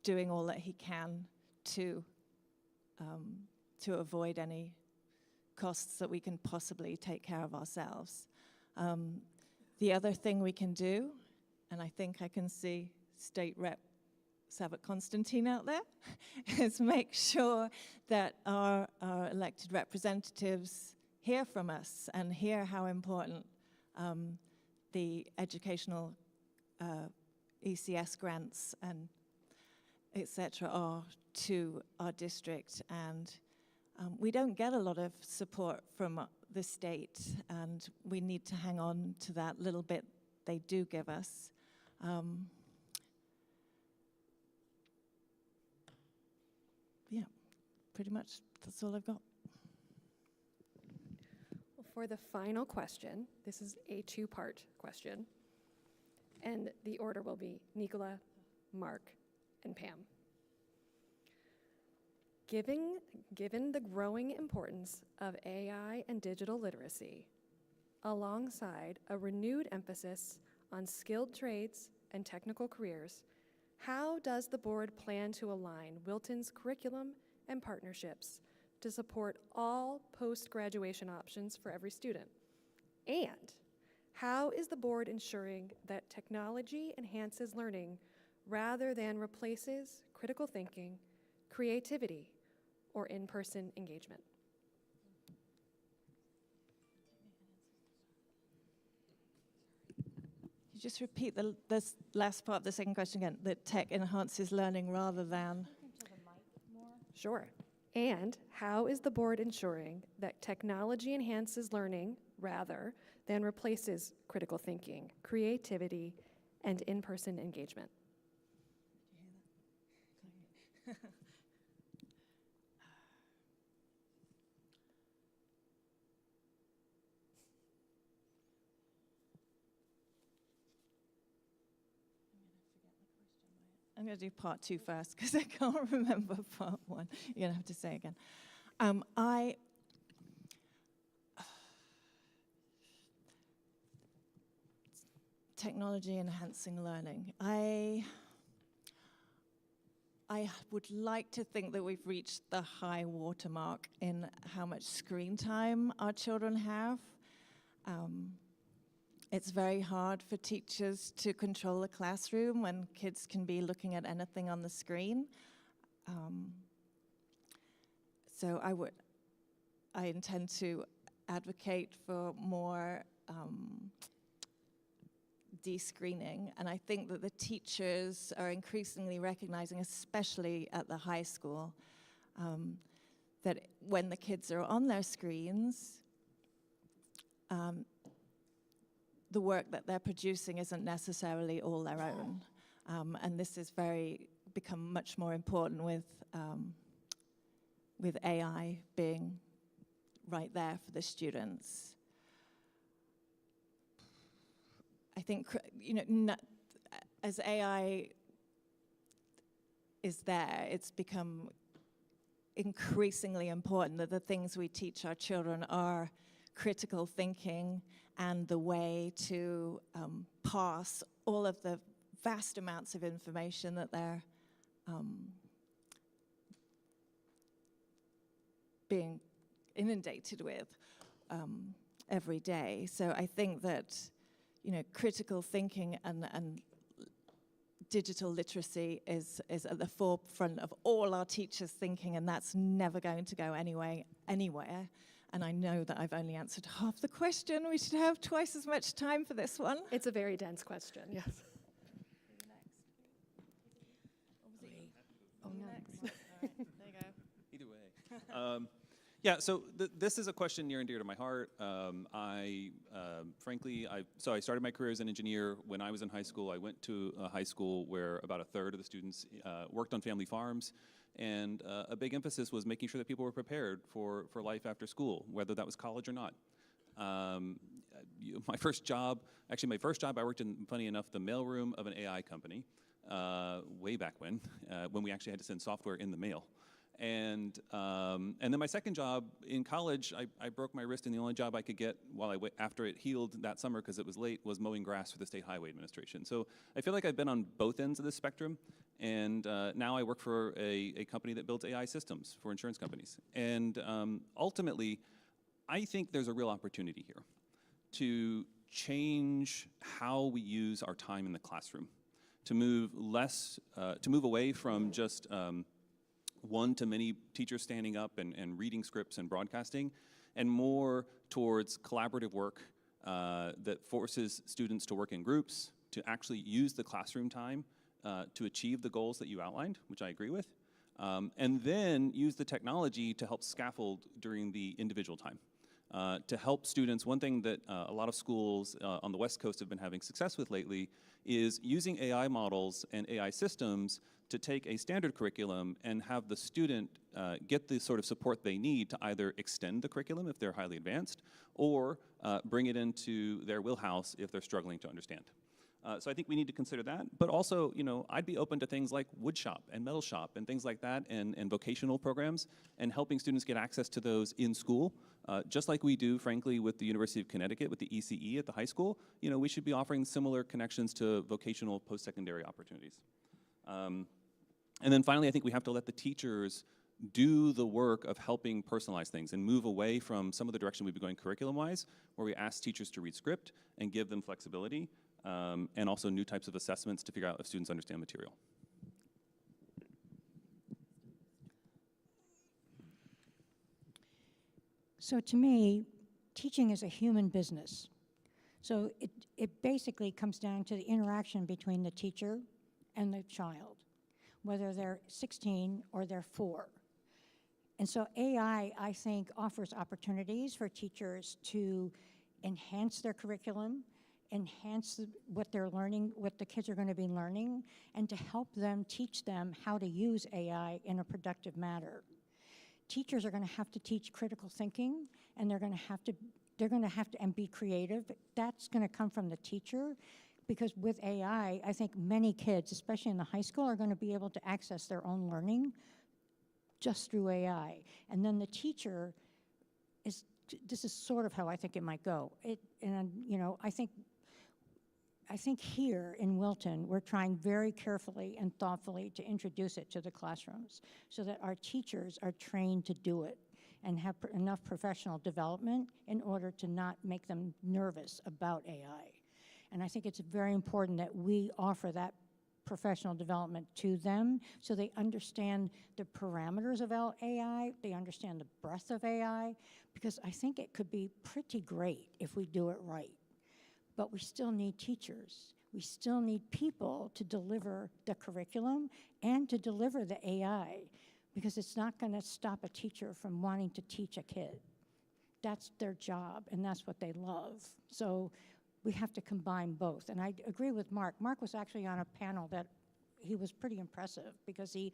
doing all that he can to avoid any costs that we can possibly take care of ourselves. The other thing we can do, and I think I can see State Rep Sabat Constantine out there, is make sure that our elected representatives hear from us and hear how important the educational ECS grants and et cetera are to our district. And we don't get a lot of support from the state, and we need to hang on to that little bit they do give us. Yeah, pretty much that's all I've got. Well, for the final question, this is a two-part question, and the order will be Nicola, Mark, and Pam. Given the growing importance of AI and digital literacy, alongside a renewed emphasis on skilled trades and technical careers, how does the board plan to align Wilton's curriculum and partnerships to support all post-graduation options for every student? And how is the board ensuring that technology enhances learning rather than replaces critical thinking, creativity, or in-person engagement? You just repeat the last part of the second question again, that tech enhances learning rather than? Sure. And how is the board ensuring that technology enhances learning rather than replaces critical thinking, creativity, and in-person engagement? I'm going to do part 2 first because I can't remember part 1. You're going to have to say again. Technology enhancing learning. I would like to think that we've reached the high watermark in how much screen time our children have. It's very hard for teachers to control the classroom when kids can be looking at anything on the screen. So I intend to advocate for more de-screening, and I think that the teachers are increasingly recognizing, especially at the high school, that when the kids are on their screens, the work that they're producing isn't necessarily all their own. And this is become much more important with AI being right there for the students. I think, as AI is there, it's become increasingly important that the things we teach our children are critical thinking and the way to parse all of the vast amounts of information that they're being inundated with every day. So I think that, critical thinking and digital literacy is at the forefront of all our teachers' thinking, and that's never going to go anywhere. And I know that I've only answered half the question. We should have twice as much time for this one. It's a very dense question, yes. Oh, next. Either way. Yeah, so this is a question near and dear to my heart. Frankly, I started my career as an engineer. When I was in high school, I went to a high school where about a third of the students worked on family farms, and a big emphasis was making sure that people were prepared for life after school, whether that was college or not. My first job, I worked in, funny enough, the mailroom of an AI company way back when we actually had to send software in the mail. And then my second job in college, I broke my wrist, and the only job I could get after it healed that summer because it was late was mowing grass for the State Highway Administration. So I feel like I've been on both ends of the spectrum, and now I work for a company that builds AI systems for insurance companies. And ultimately, I think there's a real opportunity here to change how we use our time in the classroom, to move away from just one-to-many teachers standing up and reading scripts and broadcasting, and more towards collaborative work that forces students to work in groups, to actually use the classroom time to achieve the goals that you outlined, which I agree with, and then use the technology to help scaffold during the individual time. To help students, one thing that a lot of schools on the West Coast have been having success with lately is using AI models and AI systems to take a standard curriculum and have the student get the sort of support they need to either extend the curriculum if they're highly advanced, or bring it into their wheelhouse if they're struggling to understand. So I think we need to consider that, but also, I'd be open to things like wood shop and metal shop and things like that, and vocational programs, and helping students get access to those in school, just like we do, frankly, with the University of Connecticut, with the ECE at the high school. We should be offering similar connections to vocational post-secondary opportunities. And then finally, I think we have to let the teachers do the work of helping personalize things and move away from some of the direction we've been going curriculum-wise, where we ask teachers to read script and give them flexibility, and also new types of assessments to figure out if students understand material. So to me, teaching is a human business. So it basically comes down to the interaction between the teacher and the child, whether they're 16 or they're 4. And so AI, I think, offers opportunities for teachers to enhance their curriculum, enhance what they're learning, what the kids are going to be learning, and to help them, teach them how to use AI in a productive manner. Teachers are going to have to teach critical thinking, and they're going to have to and be creative. That's going to come from the teacher, because with AI, I think many kids, especially in the high school, are going to be able to access their own learning just through AI. And then the teacher this is sort of how I think it might go. I think here in Wilton, we're trying very carefully and thoughtfully to introduce it to the classrooms so that our teachers are trained to do it and have enough professional development in order to not make them nervous about AI. And I think it's very important that we offer that professional development to them so they understand the parameters of AI, they understand the breadth of AI, because I think it could be pretty great if we do it right. But we still need teachers. We still need people to deliver the curriculum and to deliver the AI, because it's not going to stop a teacher from wanting to teach a kid. That's their job, and that's what they love. So we have to combine both. And I agree with Mark. Mark was actually on a panel that he was pretty impressive, because he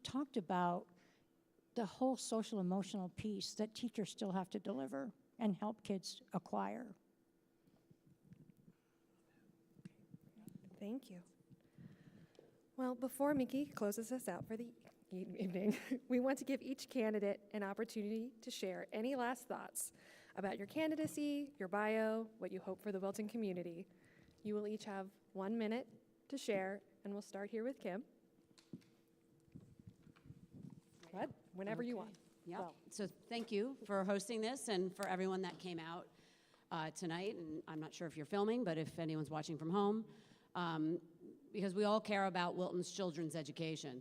talked about the whole social emotional piece that teachers still have to deliver and help kids acquire. Thank you. Well, before Mickey closes us out for the evening, we want to give each candidate an opportunity to share any last thoughts about your candidacy, your bio, what you hope for the Wilton community. You will each have 1 minute to share, and we'll start here with Kim. What? Whenever you want. Yeah. Well. So thank you for hosting this and for everyone that came out tonight. And I'm not sure if you're filming, but if anyone's watching from home, because we all care about Wilton's children's education.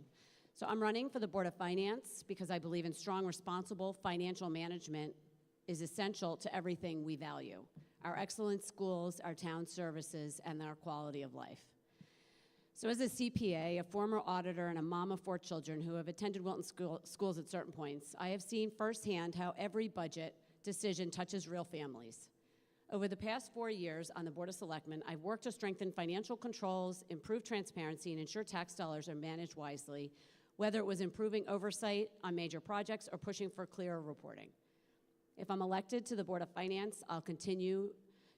So I'm running for the Board of Finance because I believe in strong, responsible financial management is essential to everything we value: our excellent schools, our town services, and our quality of life. So as a CPA, a former auditor, and a mom of 4 children who have attended Wilton schools at certain points, I have seen firsthand how every budget decision touches real families. Over the past 4 years on the Board of Selectmen, I've worked to strengthen financial controls, improve transparency, and ensure tax dollars are managed wisely, whether it was improving oversight on major projects or pushing for clearer reporting. If I'm elected to the Board of Finance, I'll continue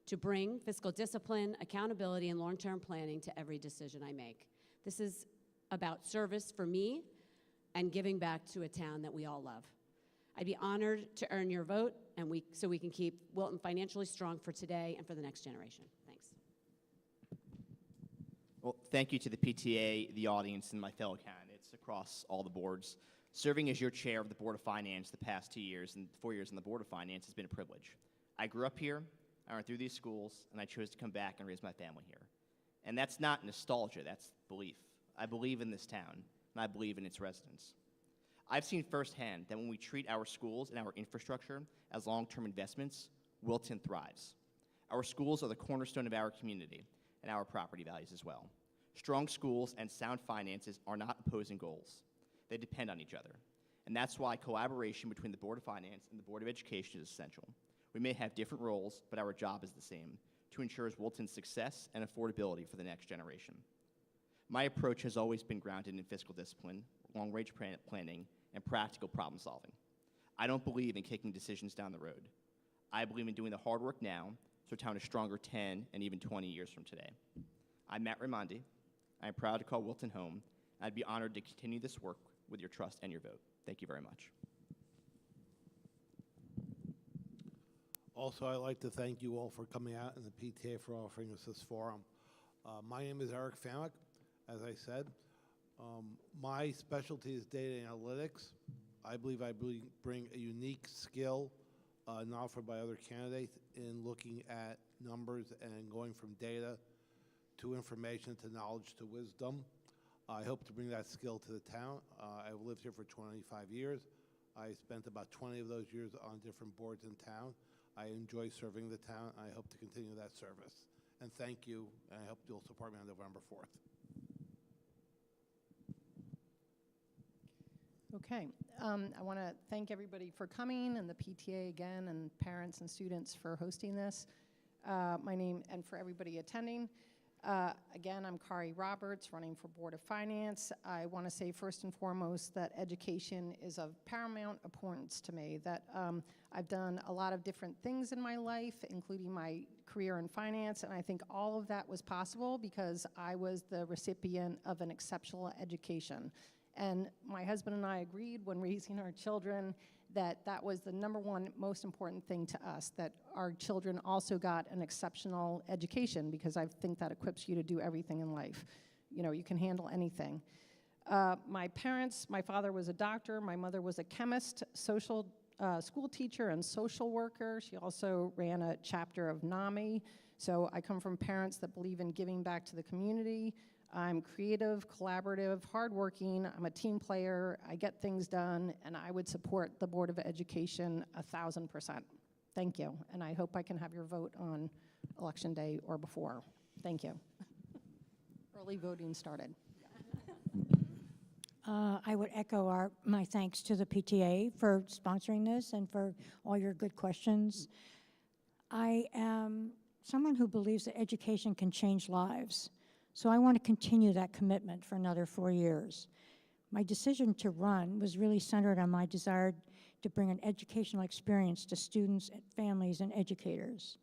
to bring fiscal discipline, accountability, and long-term planning to every decision I make. This is about service for me and giving back to a town that we all love. I'd be honored to earn your vote so we can keep Wilton financially strong for today and for the next generation. Thanks. Well, thank you to the PTA, the audience, and my fellow candidates across all the boards. Serving as your chair of the Board of Finance the past 2 years and 4 years on the Board of Finance has been a privilege. I grew up here, I went through these schools, and I chose to come back and raise my family here. And that's not nostalgia, that's belief. I believe in this town, and I believe in its residents. I've seen firsthand that when we treat our schools and our infrastructure as long-term investments, Wilton thrives. Our schools are the cornerstone of our community and our property values as well. Strong schools and sound finances are not opposing goals. They depend on each other. And that's why collaboration between the Board of Finance and the Board of Education is essential. We may have different roles, but our job is the same, to ensure Wilton's success and affordability for the next generation. My approach has always been grounded in fiscal discipline, long-range planning, and practical problem solving. I don't believe in kicking decisions down the road. I believe in doing the hard work now so a town is stronger 10 and even 20 years from today. I'm Matt Raimondi. I'm proud to call Wilton home. I'd be honored to continue this work with your trust and your vote. Thank you very much. Also, I'd like to thank you all for coming out and the PTA for offering us this forum. My name is Eric Famick, as I said. My specialty is data analytics. I believe I bring a unique skill not offered by other candidates in looking at numbers and going from data to information to knowledge to wisdom. I hope to bring that skill to the town. I've lived here for 25 years. I spent about 20 of those years on different boards in town. I enjoy serving the town. I hope to continue that service. And thank you, and I hope you'll support me on November 4th. Okay, I want to thank everybody for coming, and the PTA again, and parents and students for hosting this. And for everybody attending. Again, I'm Kari Roberts, running for Board of Finance. I want to say first and foremost that education is of paramount importance to me, that I've done a lot of different things in my life, including my career in finance, and I think all of that was possible because I was the recipient of an exceptional education. And my husband and I agreed when raising our children that that was the #1 most important thing to us, that our children also got an exceptional education, because I think that equips you to do everything in life. You know, you can handle anything. My parents, my father was a doctor, my mother was a chemist, school teacher and social worker. She also ran a chapter of NAMI. So I come from parents that believe in giving back to the community. I'm creative, collaborative, hardworking. I'm a team player. I get things done, and I would support the Board of Education 1,000%. Thank you, and I hope I can have your vote on Election Day or before. Thank you. Early voting started. I would echo my thanks to the PTA for sponsoring this and for all your good questions. I am someone who believes that education can change lives. So I want to continue that commitment for another 4 years. My decision to run was really centered on my desire to bring an educational experience to students, and families, and educators.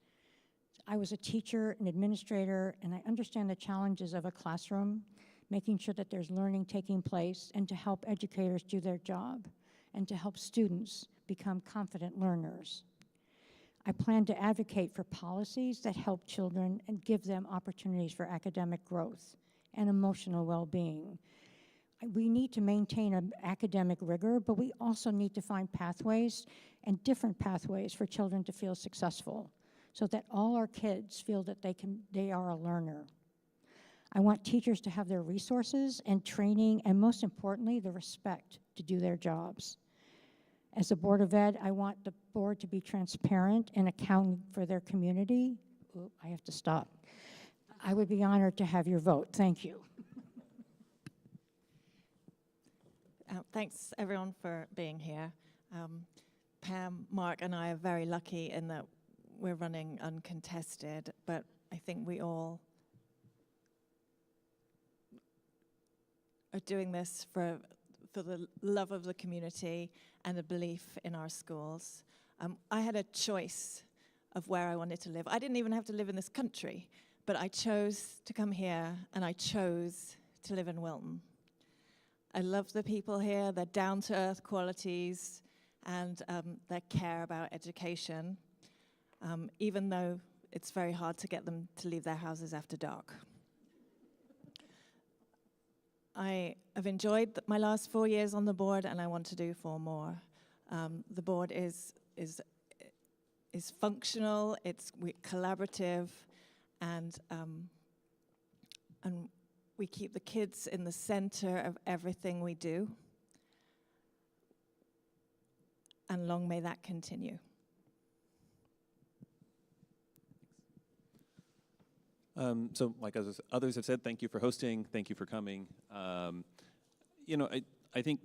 I was a teacher, an administrator, and I understand the challenges of a classroom, making sure that there's learning taking place, and to help educators do their job, and to help students become confident learners. I plan to advocate for policies that help children and give them opportunities for academic growth and emotional well-being. We need to maintain an academic rigor, but we also need to find pathways and different pathways for children to feel successful, so that all our kids feel that they are a learner. I want teachers to have their resources and training, and most importantly, the respect to do their jobs. As a Board of Ed, I want the board to be transparent and accounting for their community. I have to stop. I would be honored to have your vote. Thank you. Thanks, everyone, for being here. Pam, Mark, and I are very lucky in that we're running uncontested, but I think we all are doing this for the love of the community and a belief in our schools. I had a choice of where I wanted to live. I didn't even have to live in this country, but I chose to come here, and I chose to live in Wilton. I love the people here, their down-to-earth qualities, and their care about education, even though it's very hard to get them to leave their houses after dark. I have enjoyed my last 4 years on the board, and I want to do 4 more. The board is functional, it's collaborative, and we keep the kids in the center of everything we do. And long may that continue. So like as others have said, thank you for hosting, thank you for coming. You know, I think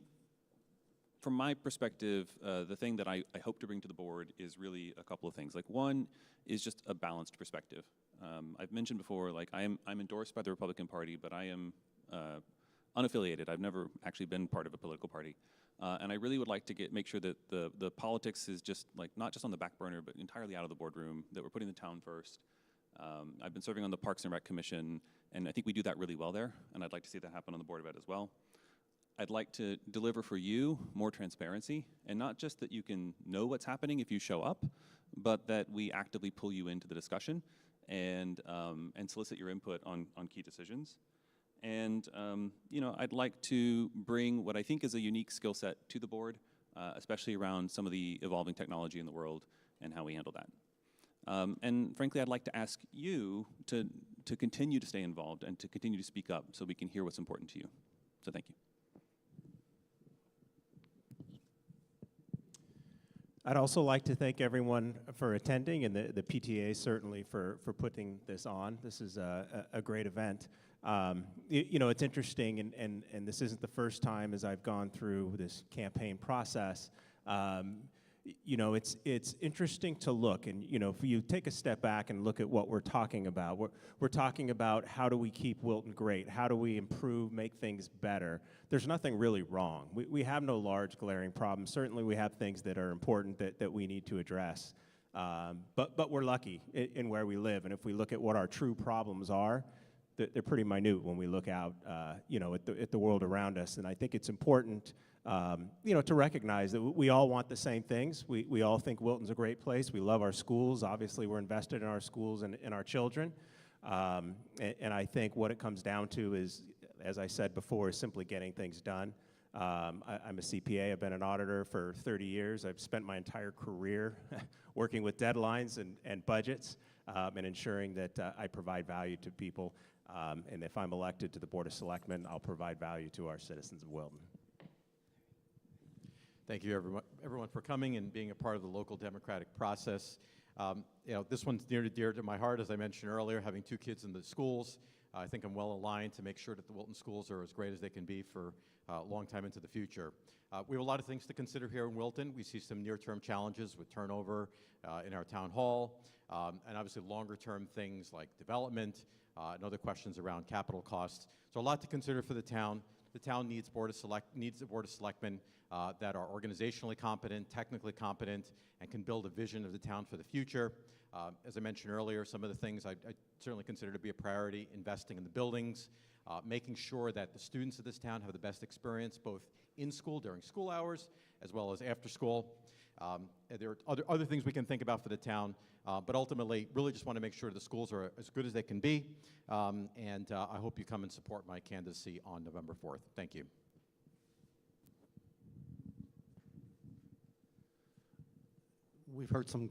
from my perspective, the thing that I hope to bring to the board is really a couple of things. Like one is just a balanced perspective. I've mentioned before, like I'm endorsed by the Republican Party, but I am unaffiliated. I've never actually been part of a political party. And I really would like to make sure that the politics is just like not just on the back burner, but entirely out of the boardroom, that we're putting the town first. I've been serving on the Parks and Rec Commission, and I think we do that really well there, and I'd like to see that happen on the Board of Ed as well. I'd like to deliver for you more transparency, and not just that you can know what's happening if you show up, but that we actively pull you into the discussion and solicit your input on key decisions. And you know, I'd like to bring what I think is a unique skill set to the board, especially around some of the evolving technology in the world and how we handle that. And frankly, I'd like to ask you to continue to stay involved and to continue to speak up so we can hear what's important to you. So thank you. I'd also like to thank everyone for attending, and the PTA certainly for putting this on. This is a great event. You know, it's interesting, and this isn't the first time as I've gone through this campaign process. You know, it's interesting to look, and you know, if you take a step back and look at what we're talking about, we're talking about how do we keep Wilton great, how do we improve, make things better. There's nothing really wrong. We have no large glaring problems. Certainly we have things that are important that we need to address, but we're lucky in where we live, and if we look at what our true problems are, they're pretty minute when we look out, you know, at the world around us. And I think it's important, you know, to recognize that we all want the same things. We all think Wilton's a great place. We love our schools. Obviously, we're invested in our schools and in our children. And I think what it comes down to is, as I said before, is simply getting things done. I'm a CPA. I've been an auditor for 30 years. I've spent my entire career working with deadlines and budgets and ensuring that I provide value to people. And if I'm elected to the Board of Selectmen, I'll provide value to our citizens of Wilton. Thank you, everyone, for coming and being a part of the local democratic process. You know, this one's near and dear to my heart, as I mentioned earlier, having 2 kids in the schools. I think I'm well aligned to make sure that the Wilton schools are as great as they can be for a long time into the future. We have a lot of things to consider here in Wilton. We see some near-term challenges with turnover in our town hall, and obviously longer-term things like development, and other questions around capital costs. So a lot to consider for the town. The town needs a board of selectmen that are organizationally competent, technically competent, and can build a vision of the town for the future. As I mentioned earlier, some of the things I certainly consider to be a priority: investing in the buildings, making sure that the students of this town have the best experience both in school during school hours as well as after school. There are other things we can think about for the town, but ultimately really just want to make sure the schools are as good as they can be, and I hope you come and support my candidacy on November 4th. Thank you. We've heard some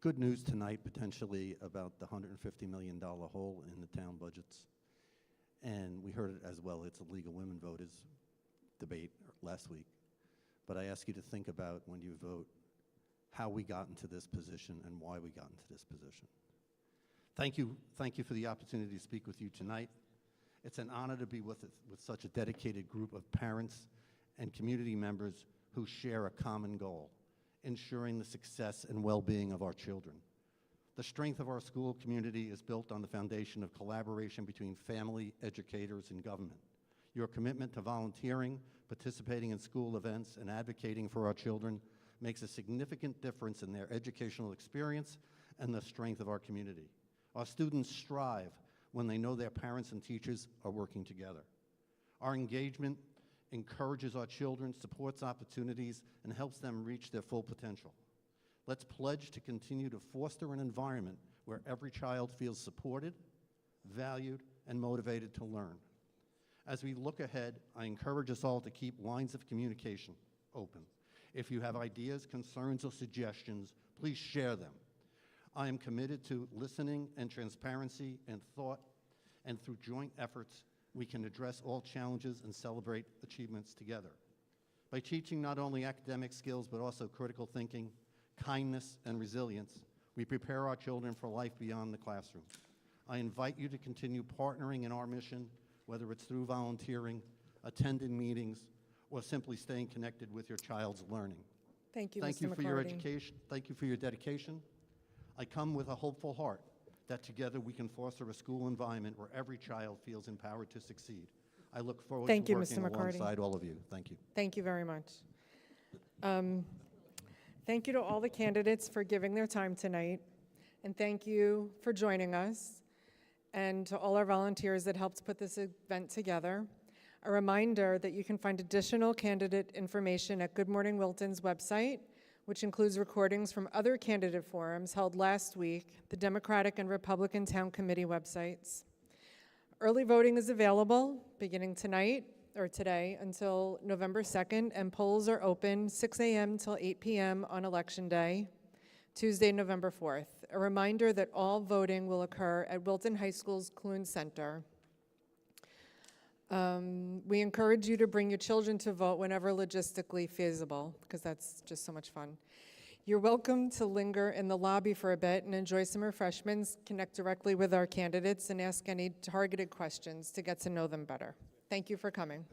good news tonight, potentially, about the $150 million hole in the town budgets. And we heard it as well. It's a League of Women voters debate last week. But I ask you to think about, when you vote, how we got into this position and why we got into this position. Thank you for the opportunity to speak with you tonight. It's an honor to be with such a dedicated group of parents and community members who share a common goal, ensuring the success and well-being of our children. The strength of our school community is built on the foundation of collaboration between family, educators, and government. Your commitment to volunteering, participating in school events, and advocating for our children makes a significant difference in their educational experience and the strength of our community. Our students strive when they know their parents and teachers are working together. Our engagement encourages our children, supports opportunities, and helps them reach their full potential. Let's pledge to continue to foster an environment where every child feels supported, valued, and motivated to learn. As we look ahead, I encourage us all to keep lines of communication open. If you have ideas, concerns, or suggestions, please share them. I am committed to listening and transparency and thought, and through joint efforts, we can address all challenges and celebrate achievements together. By teaching not only academic skills, but also critical thinking, kindness, and resilience, we prepare our children for life beyond the classroom. I invite you to continue partnering in our mission, whether it's through volunteering, attending meetings, or simply staying connected with your child's learning. Thank you, Thank Mr. you for your McCarty. education. Thank you for your dedication. I come with a hopeful heart that together we can foster a school environment where every child feels empowered to succeed. I look forward Thank to you, working Mr. McCarty. alongside all of you. Thank you. Thank you very much. Thank you to all the candidates for giving their time tonight, and thank you for joining us, and to all our volunteers that helped put this event together. A reminder that you can find additional candidate information at Good Morning Wilton's website, which includes recordings from other candidate forums held last week, the Democratic and Republican Town Committee websites. Early voting is available beginning tonight or today until November 2nd, and polls are open 6 a.m. till 8 p.m. on Election Day, Tuesday, November 4th. A reminder that all voting will occur at Wilton High School's Clune Center. We encourage you to bring your children to vote whenever logistically feasible, because that's just so much fun. You're welcome to linger in the lobby for a bit and enjoy some refreshments, connect directly with our candidates, and ask any targeted questions to get to know them better. Thank you for coming.